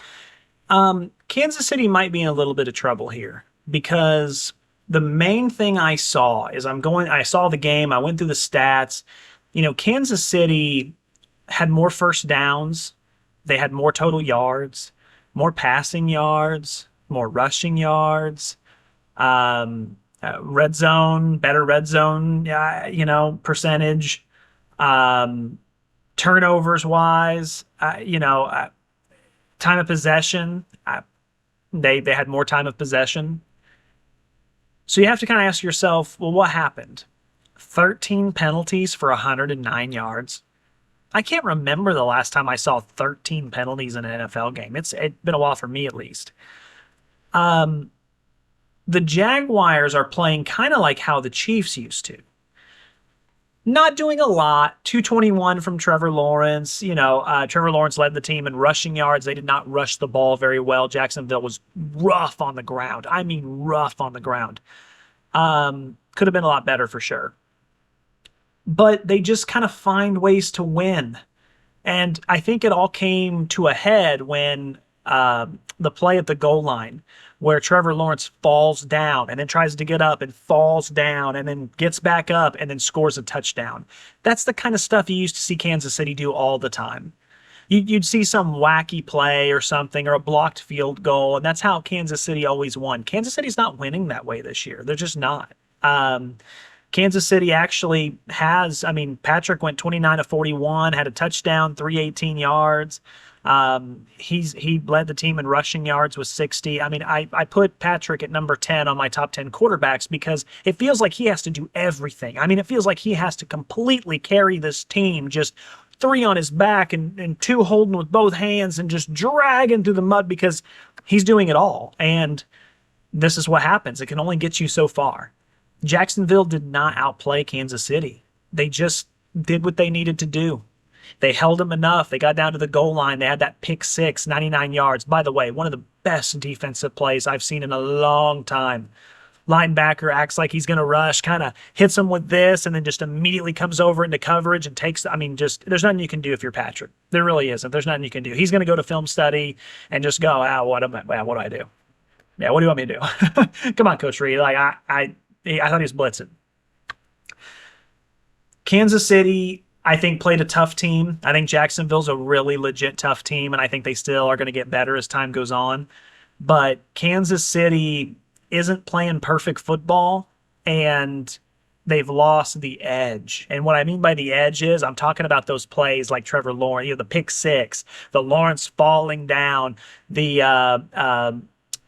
Kansas City might be in a little bit of trouble here, because the main thing I saw is I saw the game, I went through the stats. Kansas City had more first downs. They had more total yards, more passing yards, more rushing yards. Red zone, better red zone, percentage, turnovers wise, time of possession. They had more time of possession. So you have to kind of ask yourself, well, what happened? 13 penalties for 109 yards. I can't remember the last time I saw 13 penalties in an NFL game. It's been a while for me, at least. The Jaguars are playing kind of like how the Chiefs used to. Not doing a lot. 221 from Trevor Lawrence. Trevor Lawrence led the team in rushing yards. They did not rush the ball very well. Jacksonville was rough on the ground. I mean, rough on the ground. Could have been a lot better for sure. But they just kind of find ways to win. And I think it all came to a head when the play at the goal line, where Trevor Lawrence falls down and then tries to get up and falls down and then gets back up and then scores a touchdown. That's the kind of stuff you used to see Kansas City do all the time. You'd see some wacky play or something, or a blocked field goal, and that's how Kansas City always won. Kansas City's not winning that way this year. They're just not. Kansas City actually has, Patrick went 29 of 41, had a touchdown, 318 yards. He led the team in rushing yards with 60. I mean, I put Patrick at number 10 on my top 10 quarterbacks because it feels like he has to do everything. I mean, it feels like he has to completely carry this team, just three on his back and two holding with both hands and just dragging through the mud because he's doing it all. And this is what happens. It can only get you so far. Jacksonville did not outplay Kansas City. They just did what they needed to do. They held them enough. They got down to the goal line. They had that pick six, 99 yards. By the way, one of the best defensive plays I've seen in a long time. Linebacker acts like he's going to rush, kind of hits him with this, and then just immediately comes over into coverage and takes, I mean, just there's nothing you can do if you're Patrick. There really isn't. There's nothing you can do. He's going to go to film study and just go, what do I do? Yeah, what do you want me to do? Come on, Coach Reed. Like, I thought he was blitzing. Kansas City, I think, played a tough team. I think Jacksonville's a really legit tough team, and I think they still are going to get better as time goes on. But Kansas City isn't playing perfect football, and they've lost the edge. And what I mean by the edge is I'm talking about those plays like Trevor Lawrence, the pick six, the Lawrence falling down, the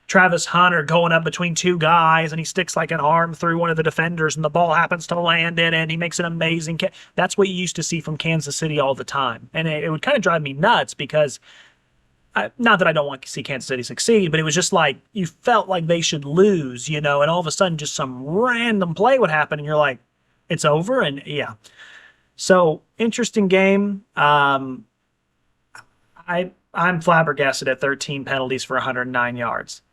Travis Hunter going up between two guys, and he sticks like an arm through one of the defenders, and the ball happens to land in it, and he makes an amazing catch. That's what you used to see from Kansas City all the time. And it would kind of drive me nuts because not that I don't want to see Kansas City succeed, but it was just like you felt like they should lose, and all of a sudden just some random play would happen, and you're like, it's over, and yeah. So, interesting game. I'm flabbergasted at 13 penalties for 109 yards.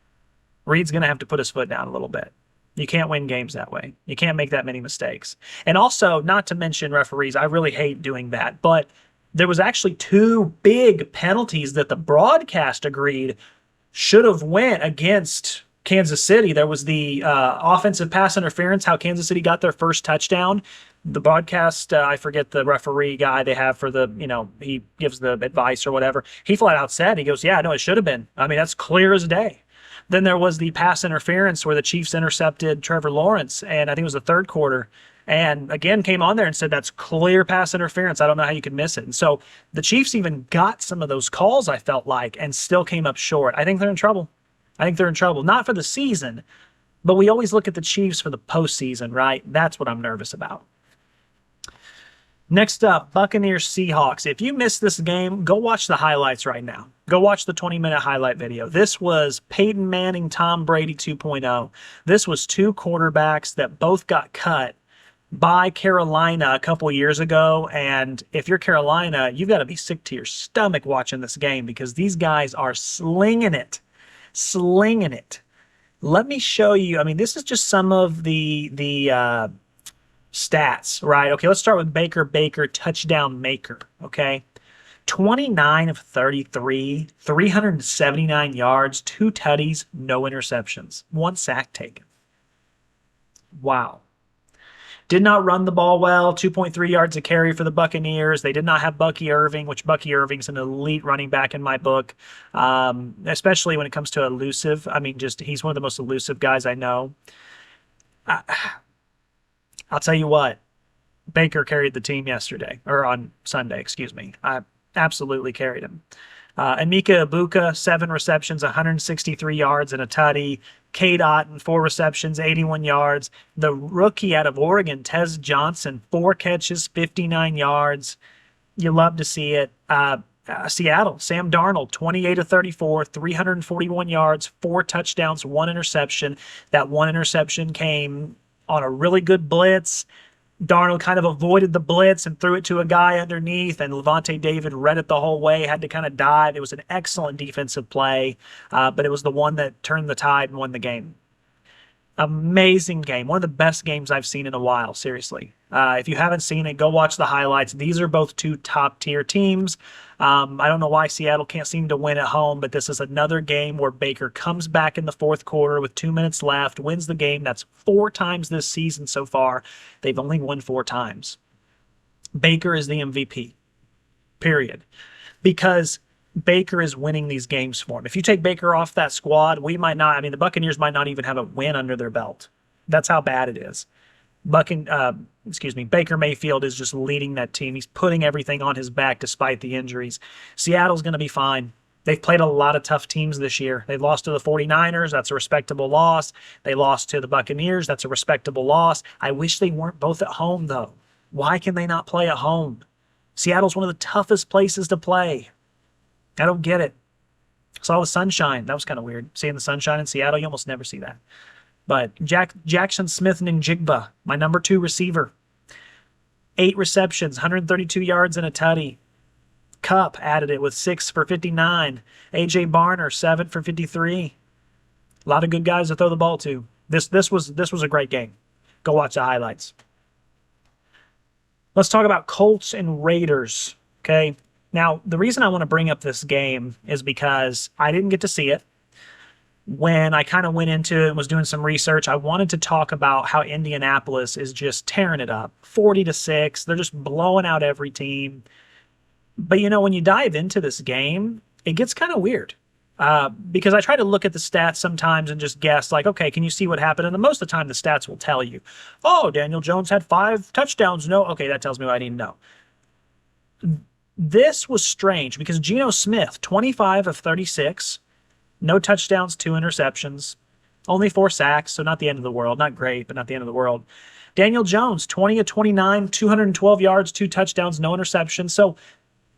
Reed's going to have to put his foot down a little bit. You can't win games that way. You can't make that many mistakes. And also, not to mention referees, I really hate doing that, but there was actually two big penalties that the broadcast agreed should have went against Kansas City. There was the offensive pass interference, how Kansas City got their first touchdown. The broadcast, I forget the referee guy they have for the, he gives the advice or whatever. He flat out said, he goes, yeah, no, it should have been. I mean, that's clear as day. Then there was the pass interference where the Chiefs intercepted Trevor Lawrence, and I think it was the third quarter. And again, came on there and said, that's clear pass interference. I don't know how you could miss it. And so the Chiefs even got some of those calls, I felt like, and still came up short. I think they're in trouble. Not for the season, but we always look at the Chiefs for the postseason, right? That's what I'm nervous about. Next up, Buccaneers Seahawks. If you missed this game, go watch the highlights right now. Go watch the 20-minute highlight video. This was Peyton Manning, Tom Brady 2.0. This was two quarterbacks that both got cut by Carolina a couple years ago. And if you're Carolina, you've got to be sick to your stomach watching this game because these guys are slinging it. Let me show you. I mean, this is just some of the stats, right? Okay, let's start with Baker, touchdown maker, okay? 29 of 33, 379 yards, 2 tutties, no interceptions, 1 sack taken. Wow. Did not run the ball well, 2.3 yards a carry for the Buccaneers. They did not have Bucky Irving, which Bucky Irving's an elite running back in my book, especially when it comes to elusive. I mean, just he's one of the most elusive guys I know. I'll tell you what, Baker carried the team yesterday, or on Sunday, excuse me. I absolutely carried him. Emeka Ibuka, 7 receptions, 163 yards and a tutty. Cade Otton, 4 receptions, 81 yards. The rookie out of Oregon, Tez Johnson, 4 catches, 59 yards. You love to see it. Seattle, Sam Darnold, 28 of 34, 341 yards, 4 touchdowns, 1 interception. That 1 interception came on a really good blitz. Darnold kind of avoided the blitz and threw it to a guy underneath, and Levante David read it the whole way, had to kind of dive. It was an excellent defensive play, but it was the one that turned the tide and won the game. Amazing game. One of the best games I've seen in a while, seriously. If you haven't seen it, go watch the highlights. These are both 2 top-tier teams. I don't know why Seattle can't seem to win at home, but this is another game where Baker comes back in the fourth quarter with 2 minutes left, wins the game. That's 4 times this season so far. They've only won 4 times. Baker is the MVP, period. Because Baker is winning these games for him. If you take Baker off that squad, the Buccaneers might not even have a win under their belt. That's how bad it is. Baker Mayfield is just leading that team. He's putting everything on his back despite the injuries. Seattle's going to be fine. They've played a lot of tough teams this year. They lost to the 49ers. That's a respectable loss. They lost to the Buccaneers. That's a respectable loss. I wish they weren't both at home, though. Why can they not play at home? Seattle's one of the toughest places to play. I don't get it. Saw the sunshine. That was kind of weird. Seeing the sunshine in Seattle, you almost never see that. But Jackson Smith-Njigba, my number 2 receiver. 8 receptions, 132 yards and a tutty. Cup added it with 6 for 59. A.J. Barner, 7 for 53. A lot of good guys to throw the ball to. This was a great game. Go watch the highlights. Let's talk about Colts and Raiders, okay? Now, the reason I want to bring up this game is because I didn't get to see it. When I kind of went into it and was doing some research, I wanted to talk about how Indianapolis is just tearing it up. 40-6. They're just blowing out every team. But, when you dive into this game, it gets kind of weird. Because I try to look at the stats sometimes and just guess, like, okay, can you see what happened? And most of the time, the stats will tell you, oh, Daniel Jones had 5 touchdowns. No, okay, that tells me what I need to know. This was strange because Geno Smith, 25 of 36, no touchdowns, 2 interceptions, only 4 sacks, so not the end of the world. Not great, but not the end of the world. Daniel Jones, 20 of 29, 212 yards, 2 touchdowns, no interceptions. So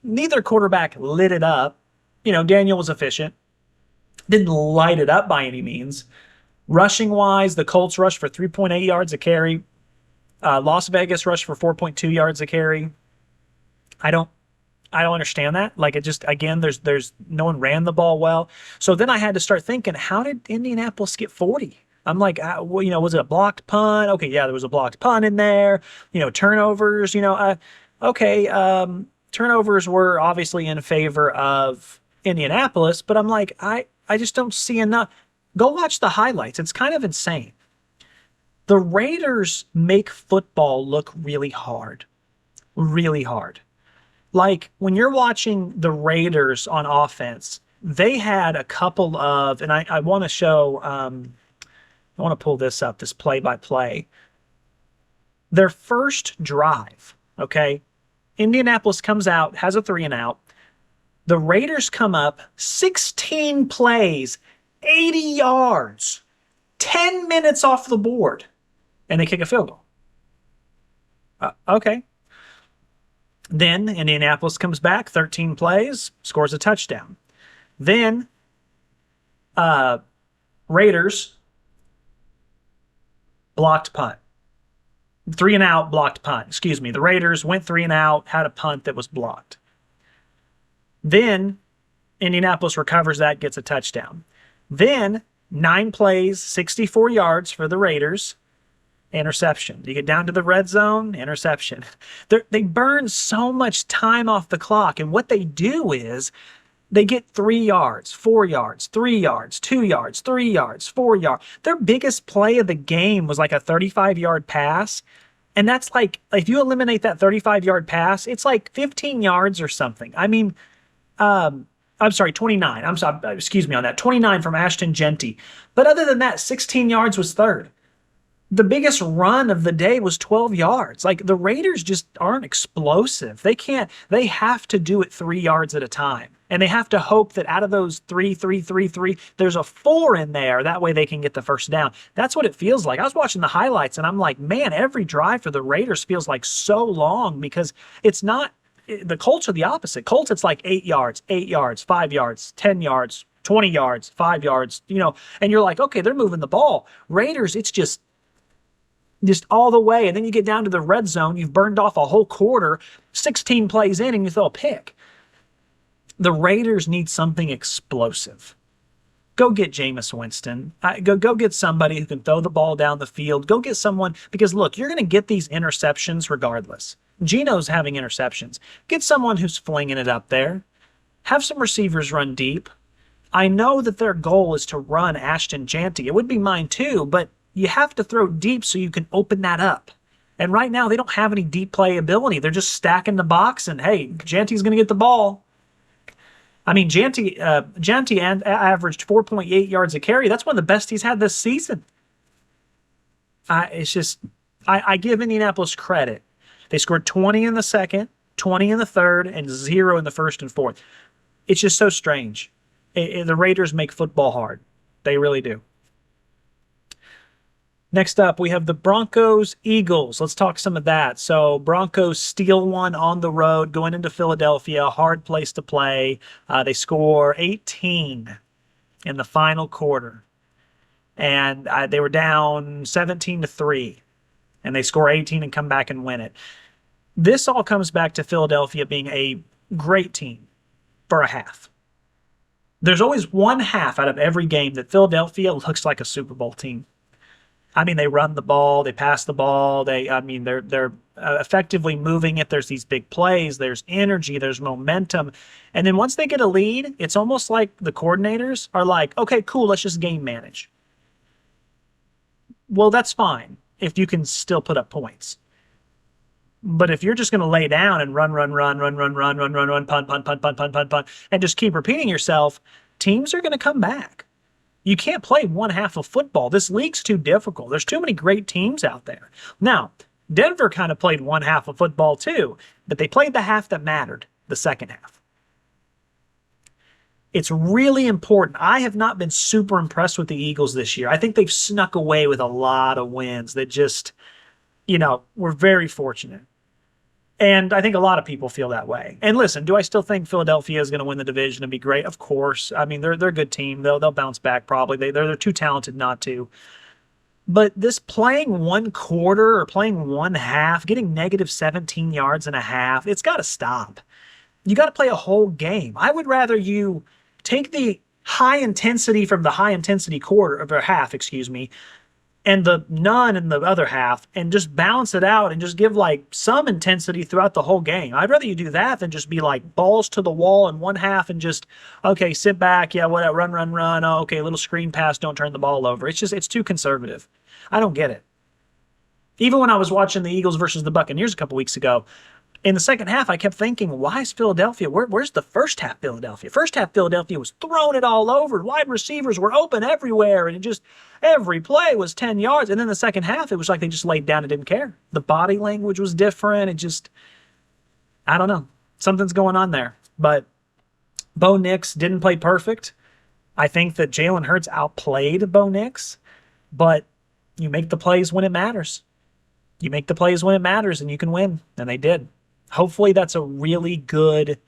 neither quarterback lit it up. Daniel was efficient. Didn't light it up by any means. Rushing-wise, the Colts rushed for 3.8 yards a carry. Las Vegas rushed for 4.2 yards a carry. I don't understand that. Like, it just, again, there's no one ran the ball well. So then I had to start thinking, how did Indianapolis get 40? I'm like, was it a blocked punt? Okay, yeah, there was a blocked punt in there. Turnovers, turnovers were obviously in favor of Indianapolis, but I'm like, I just don't see enough. Go watch the highlights. It's kind of insane. The Raiders make football look really hard. Really hard. Like, when you're watching the Raiders on offense, they had a couple of, and I want to show, I want to pull this up, this play-by-play. Their first drive, okay? Indianapolis comes out, has a 3-and-out. The Raiders come up, 16 plays, 80 yards, 10 minutes off the board, and they kick a field goal. Okay. Then Indianapolis comes back, 13 plays, scores a touchdown. Then Raiders blocked punt. 3-and-out, blocked punt. Excuse me. The Raiders went 3-and-out, had a punt that was blocked. Then Indianapolis recovers that, gets a touchdown. Then 9 plays, 64 yards for the Raiders. Interception. You get down to the red zone, interception. They burn so much time off the clock, and what they do is they get 3 yards, 4 yards, 3 yards, 2 yards, 3 yards, 4 yards. Their biggest play of the game was like a 35-yard pass, and that's like, if you eliminate that 35-yard pass, it's like 15 yards or something. I mean, I'm sorry, 29. I'm sorry, excuse me on that. 29 from Ashton Jeanty. But other than that, 16 yards was third. The biggest run of the day was 12 yards. Like, the Raiders just aren't explosive. They have to do it 3 yards at a time. And they have to hope that out of those 3, there's a 4 in there. That way they can get the first down. That's what it feels like. I was watching the highlights and I'm like, man, every drive for the Raiders feels like so long because it's not, the Colts are the opposite. Colts, it's like 8 yards, 5 yards, 10 yards, 20 yards, 5 yards, and you're like, okay, they're moving the ball. Raiders, it's just all the way. And then you get down to the red zone. You've burned off a whole quarter, 16 plays in, and you throw a pick. The Raiders need something explosive. Go get Jameis Winston. Go get somebody who can throw the ball down the field. Go get someone, because look, you're going to get these interceptions regardless. Geno's having interceptions. Get someone who's flinging it up there. Have some receivers run deep. I know that their goal is to run Ashton Jeanty. It would be mine too, but you have to throw deep so you can open that up. And right now, they don't have any deep playability. They're just stacking the box, and hey, Jeanty's going to get the ball. I mean, Jeanty averaged 4.8 yards a carry. That's one of the best he's had this season. It's just, I give Indianapolis credit. They scored 20 in the second, 20 in the third, and 0 in the first and fourth. It's just so strange. The Raiders make football hard. They really do. Next up, we have the Broncos-Eagles. Let's talk some of that. So Broncos steal one on the road going into Philadelphia. Hard place to play. They score 18 in the final quarter. And they were down 17-3. And they score 18 and come back and win it. This all comes back to Philadelphia being a great team for a half. There's always one half out of every game that Philadelphia looks like a Super Bowl team. I mean, they run the ball, they pass the ball, they're effectively moving it. There's these big plays, there's energy, there's momentum. And then once they get a lead, it's almost like the coordinators are like, okay, cool, let's just game manage. Well, that's fine if you can still put up points. But if you're just going to lay down and run, punt, and just keep repeating yourself, teams are going to come back. You can't play one half of football. This league's too difficult. There's too many great teams out there. Now, Denver kind of played one half of football too, but they played the half that mattered, the second half. It's really important. I have not been super impressed with the Eagles this year. I think they've snuck away with a lot of wins that just, we're very fortunate. And I think a lot of people feel that way. And listen, do I still think Philadelphia is going to win the division and be great? Of course. I mean, they're a good team. They'll bounce back probably. They're too talented not to. But this playing one quarter or playing one half, getting negative 17 yards and a half, it's got to stop. You got to play a whole game. I would rather you take the high intensity from the high intensity quarter or half, and the none in the other half, and just balance it out and just give like some intensity throughout the whole game. I'd rather you do that than just be like balls to the wall in one half and just, okay, sit back, yeah, whatever, run. Oh, okay, little screen pass, don't turn the ball over. It's too conservative. I don't get it. Even when I was watching the Eagles versus the Buccaneers a couple weeks ago, in the second half, I kept thinking, why is Philadelphia? Where's the first half Philadelphia? First half Philadelphia was throwing it all over. Wide receivers were open everywhere, and every play was 10 yards. And then the second half, it was like they just laid down and didn't care. The body language was different. I don't know. Something's going on there. But Bo Nix didn't play perfect. I think that Jalen Hurts outplayed Bo Nix, but you make the plays when it matters. You make the plays when it matters, and you can win, and they did. Hopefully that's a really good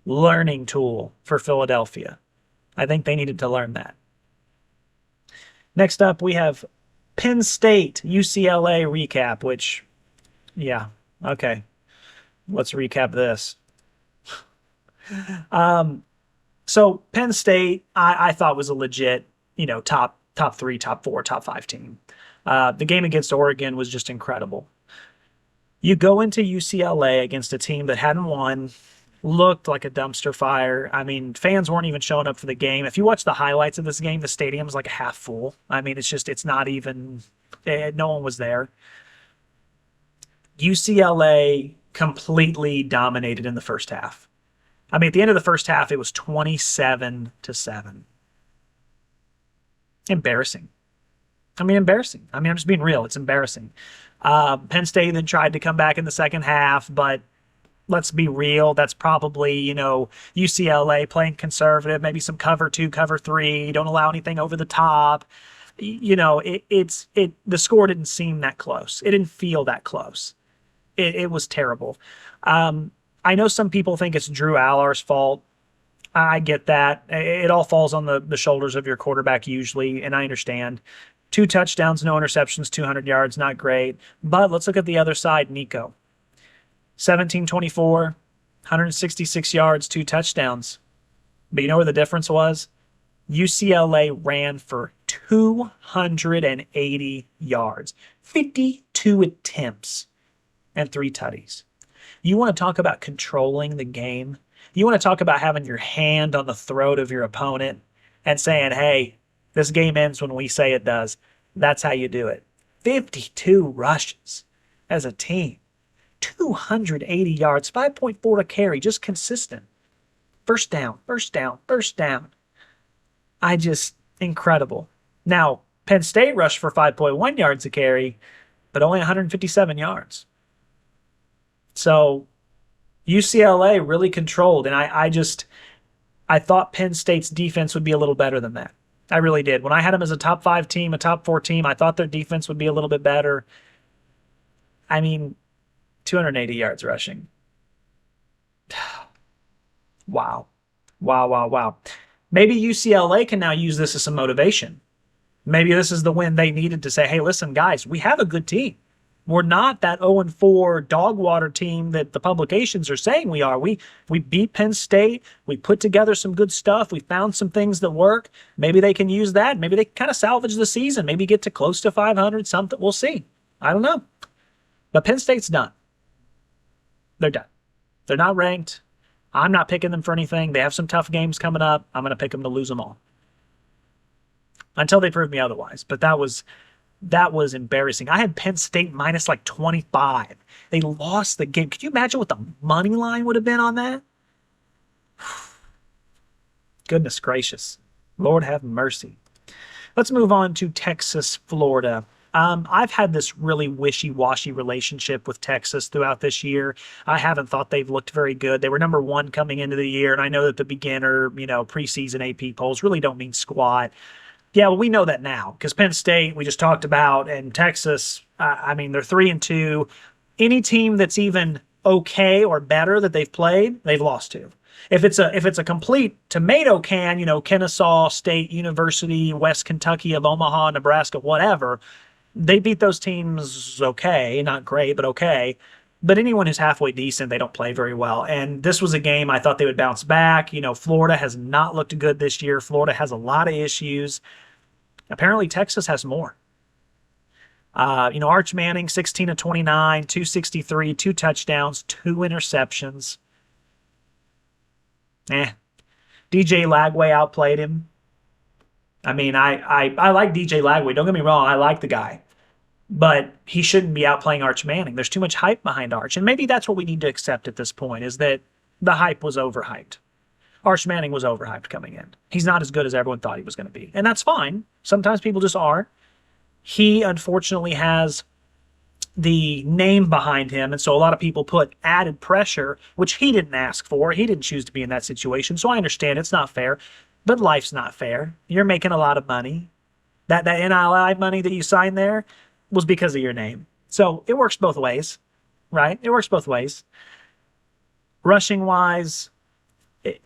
learning tool for Philadelphia. I think they needed to learn that. Next up, we have Penn State UCLA recap, which, yeah, okay. Let's recap this. So Penn State, I thought was a legit, top 3, top 4, top 5 team. The game against Oregon was just incredible. You go into UCLA against a team that hadn't won, looked like a dumpster fire. I mean, fans weren't even showing up for the game. If you watch the highlights of this game, the stadium's like half full. I mean, it's not even, no one was there. UCLA completely dominated in the first half. I mean, at the end of the first half, it was 27-7. Embarrassing. Embarrassing. I'm just being real. It's embarrassing. Penn State then tried to come back in the second half, but let's be real. That's probably, UCLA playing conservative, maybe some cover 2, cover 3, don't allow anything over the top. The score didn't seem that close. It didn't feel that close. It was terrible. I know some people think it's Drew Allar's fault. I get that. It all falls on the shoulders of your quarterback usually, and I understand. 2 touchdowns, no interceptions, 200 yards, not great. But let's look at the other side, Nico. 17-24, 166 yards, 2 touchdowns. But you know where the difference was? UCLA ran for 280 yards, 52 attempts, and 3 tutties. You want to talk about controlling the game? You want to talk about having your hand on the throat of your opponent and saying, hey, this game ends when we say it does. That's how you do it. 52 rushes as a team. 280 yards, 5.4 to carry, just consistent. First down. Incredible. Now, Penn State rushed for 5.1 yards a carry, but only 157 yards. So UCLA really controlled, and I thought Penn State's defense would be a little better than that. I really did. When I had them as a top 5 team, a top 4 team, I thought their defense would be a little bit better. I mean, 280 yards rushing. Wow. Wow, wow, wow. Maybe UCLA can now use this as some motivation. Maybe this is the win they needed to say, hey, listen, guys, we have a good team. We're not that 0-4 dog water team that the publications are saying we are. We beat Penn State. We put together some good stuff. We found some things that work. Maybe they can use that. Maybe they can kind of salvage the season. Maybe get to close to 500, something. We'll see. I don't know. But Penn State's done. They're done. They're not ranked. I'm not picking them for anything. They have some tough games coming up. I'm going to pick them to lose them all. Until they prove me otherwise. But that was embarrassing. I had Penn State minus like 25. They lost the game. Could you imagine what the money line would have been on that? Goodness gracious. Lord have mercy. Let's move on to Texas, Florida. I've had this really wishy-washy relationship with Texas throughout this year. I haven't thought they've looked very good. They were number 1 coming into the year, and I know that the beginner, preseason AP polls really don't mean squat. Yeah, well, we know that now because Penn State, we just talked about, and Texas, they're 3-2. Any team that's even okay or better that they've played, they've lost to. If it's a complete tomato can, Kennesaw State University, West Kentucky of Omaha, Nebraska, whatever, they beat those teams okay, not great, but okay. But anyone who's halfway decent, they don't play very well. And this was a game I thought they would bounce back. Florida has not looked good this year. Florida has a lot of issues. Apparently, Texas has more. Arch Manning, 16 of 29, 263, 2 touchdowns, 2 interceptions. DJ Lagway outplayed him. I like DJ Lagway. Don't get me wrong. I like the guy. But he shouldn't be outplaying Arch Manning. There's too much hype behind Arch. And maybe that's what we need to accept at this point, is that the hype was overhyped. Arch Manning was overhyped coming in. He's not as good as everyone thought he was going to be. And that's fine. Sometimes people just are. He, unfortunately, has the name behind him. And so a lot of people put added pressure, which he didn't ask for. He didn't choose to be in that situation. So I understand it's not fair. But life's not fair. You're making a lot of money. That NIL money that you signed there was because of your name. So it works both ways, right? It works both ways. Rushing-wise,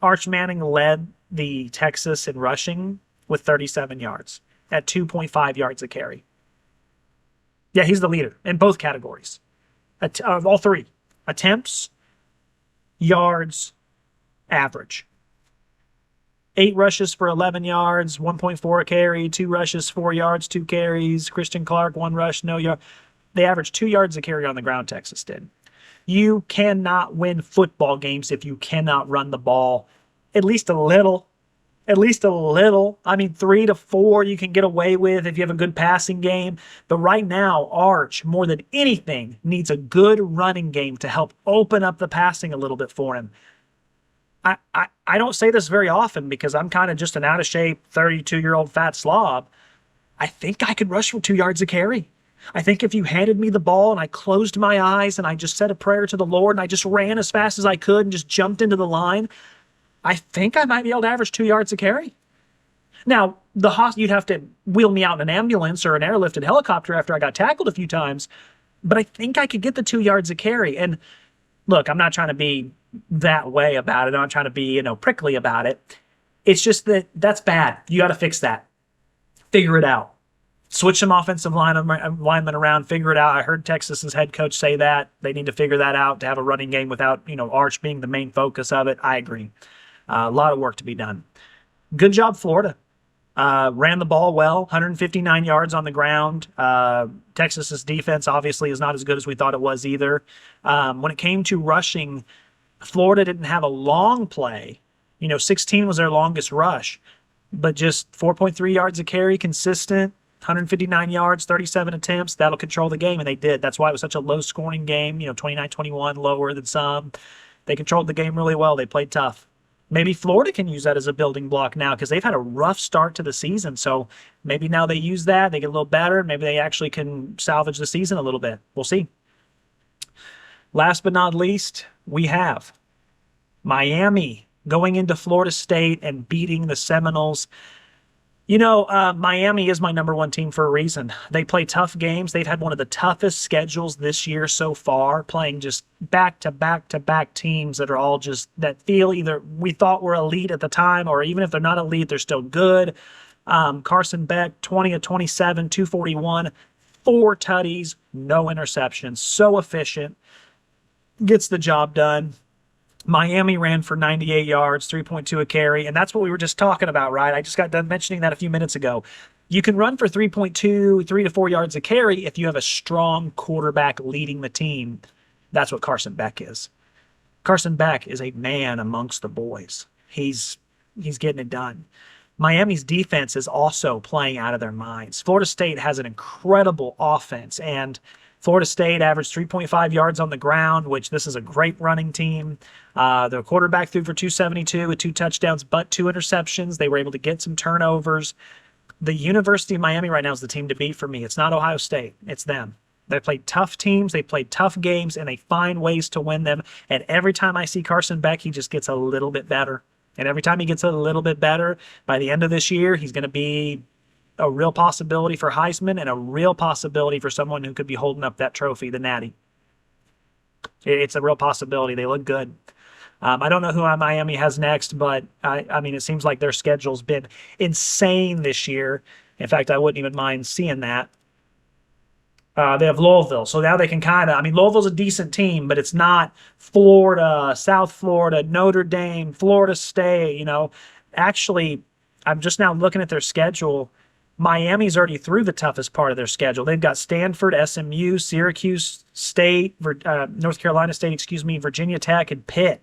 Arch Manning led the Texas in rushing with 37 yards at 2.5 yards a carry. Yeah, he's the leader in both categories. All 3. Attempts, yards, average. 8 rushes for 11 yards, 1.4 a carry, 2 rushes, 4 yards, 2 carries. Christian Clark, 1 rush, no yard. They averaged 2 yards a carry on the ground, Texas did. You cannot win football games if you cannot run the ball at least a little. At least a little. 3 to 4 you can get away with if you have a good passing game. But right now, Arch, more than anything, needs a good running game to help open up the passing a little bit for him. I don't say this very often because I'm kind of just an out-of-shape 32-year-old fat slob. I think I could rush for 2 yards a carry. I think if you handed me the ball and I closed my eyes and I just said a prayer to the Lord and I just ran as fast as I could and just jumped into the line, I think I might be able to average 2 yards a carry. Now, you'd have to wheel me out in an ambulance or an airlifted helicopter after I got tackled a few times, but I think I could get the 2 yards a carry. And look, I'm not trying to be that way about it. I'm not trying to be, prickly about it. It's just that's bad. You got to fix that. Figure it out. Switch some offensive linemen around. Figure it out. I heard Texas's head coach say that. They need to figure that out to have a running game without, Arch being the main focus of it. I agree. A lot of work to be done. Good job, Florida. Ran the ball well, 159 yards on the ground. Texas's defense obviously is not as good as we thought it was either. When it came to rushing, Florida didn't have a long play. 16 was their longest rush, but just 4.3 yards a carry, consistent, 159 yards, 37 attempts. That'll control the game, and they did. That's why it was such a low-scoring game, 29-21, lower than some. They controlled the game really well. They played tough. Maybe Florida can use that as a building block now because they've had a rough start to the season. So maybe now they use that, they get a little better. Maybe they actually can salvage the season a little bit. We'll see. Last but not least, we have Miami going into Florida State and beating the Seminoles. Miami is my number one team for a reason. They play tough games. They've had one of the toughest schedules this year so far, playing just back to back to back teams that are all just that feel either we thought were elite at the time, or even if they're not elite, they're still good. Carson Beck, 20 of 27, 241, 4 tutties, no interceptions. So efficient. Gets the job done. Miami ran for 98 yards, 3.2 a carry, and that's what we were just talking about, right? I just got done mentioning that a few minutes ago. You can run for 3.2, 3 to 4 yards a carry if you have a strong quarterback leading the team. That's what Carson Beck is. Carson Beck is a man amongst the boys. He's getting it done. Miami's defense is also playing out of their minds. Florida State has an incredible offense, and Florida State averaged 3.5 yards on the ground, which this is a great running team. Their quarterback threw for 272 with 2 touchdowns, but 2 interceptions. They were able to get some turnovers. The University of Miami right now is the team to beat for me. It's not Ohio State. It's them. They played tough teams. They played tough games, and they find ways to win them. And every time I see Carson Beck, he just gets a little bit better. And every time he gets a little bit better, by the end of this year, he's going to be a real possibility for Heisman and a real possibility for someone who could be holding up that trophy, the Natty. It's a real possibility. They look good. I don't know who Miami has next, but I mean, it seems like their schedule's been insane this year. In fact, I wouldn't even mind seeing that. They have Louisville, so now they can Louisville's a decent team, but it's not Florida, South Florida, Notre Dame, Florida State, Actually, I'm just now looking at their schedule. Miami's already through the toughest part of their schedule. They've got Stanford, SMU, Syracuse State, North Carolina State, Virginia Tech, and Pitt.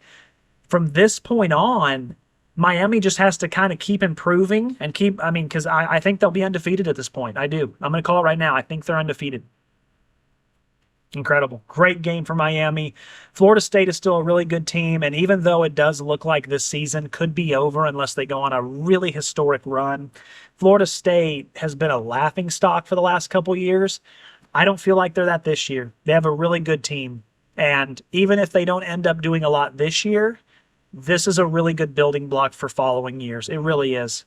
From this point on, Miami just has to kind of keep improving and because I think they'll be undefeated at this point. I do. I'm going to call it right now. I think they're undefeated. Incredible. Great game for Miami. Florida State is still a really good team, and even though it does look like this season could be over unless they go on a really historic run, Florida State has been a laughingstock for the last couple years. I don't feel like they're that this year. They have a really good team, and even if they don't end up doing a lot this year, this is a really good building block for following years. It really is.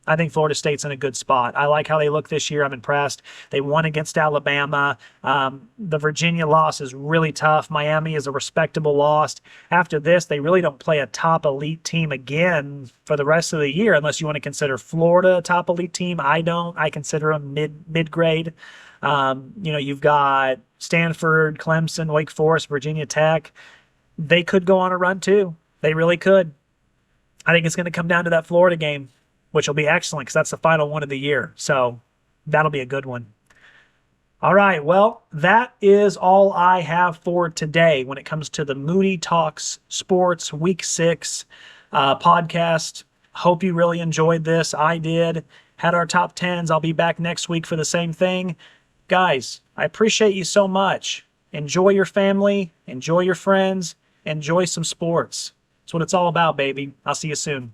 I think Florida State's in a good spot. I like how they look this year. I'm impressed. They won against Alabama. The Virginia loss is really tough. Miami is a respectable loss. After this, they really don't play a top elite team again for the rest of the year, unless you want to consider Florida a top elite team. I don't. I consider them mid-grade. You've got Stanford, Clemson, Wake Forest, Virginia Tech. They could go on a run too. They really could. I think it's going to come down to that Florida game, which will be excellent because that's the final one of the year. So that'll be a good one. All right, well, that is all I have for today when it comes to the Moody Talks Sports Week 6 podcast. Hope you really enjoyed this. I did. Had our top 10s. I'll be back next week for the same thing. Guys, I appreciate you so much. Enjoy your family. Enjoy your friends. Enjoy some sports. That's what it's all about, baby. I'll see you soon.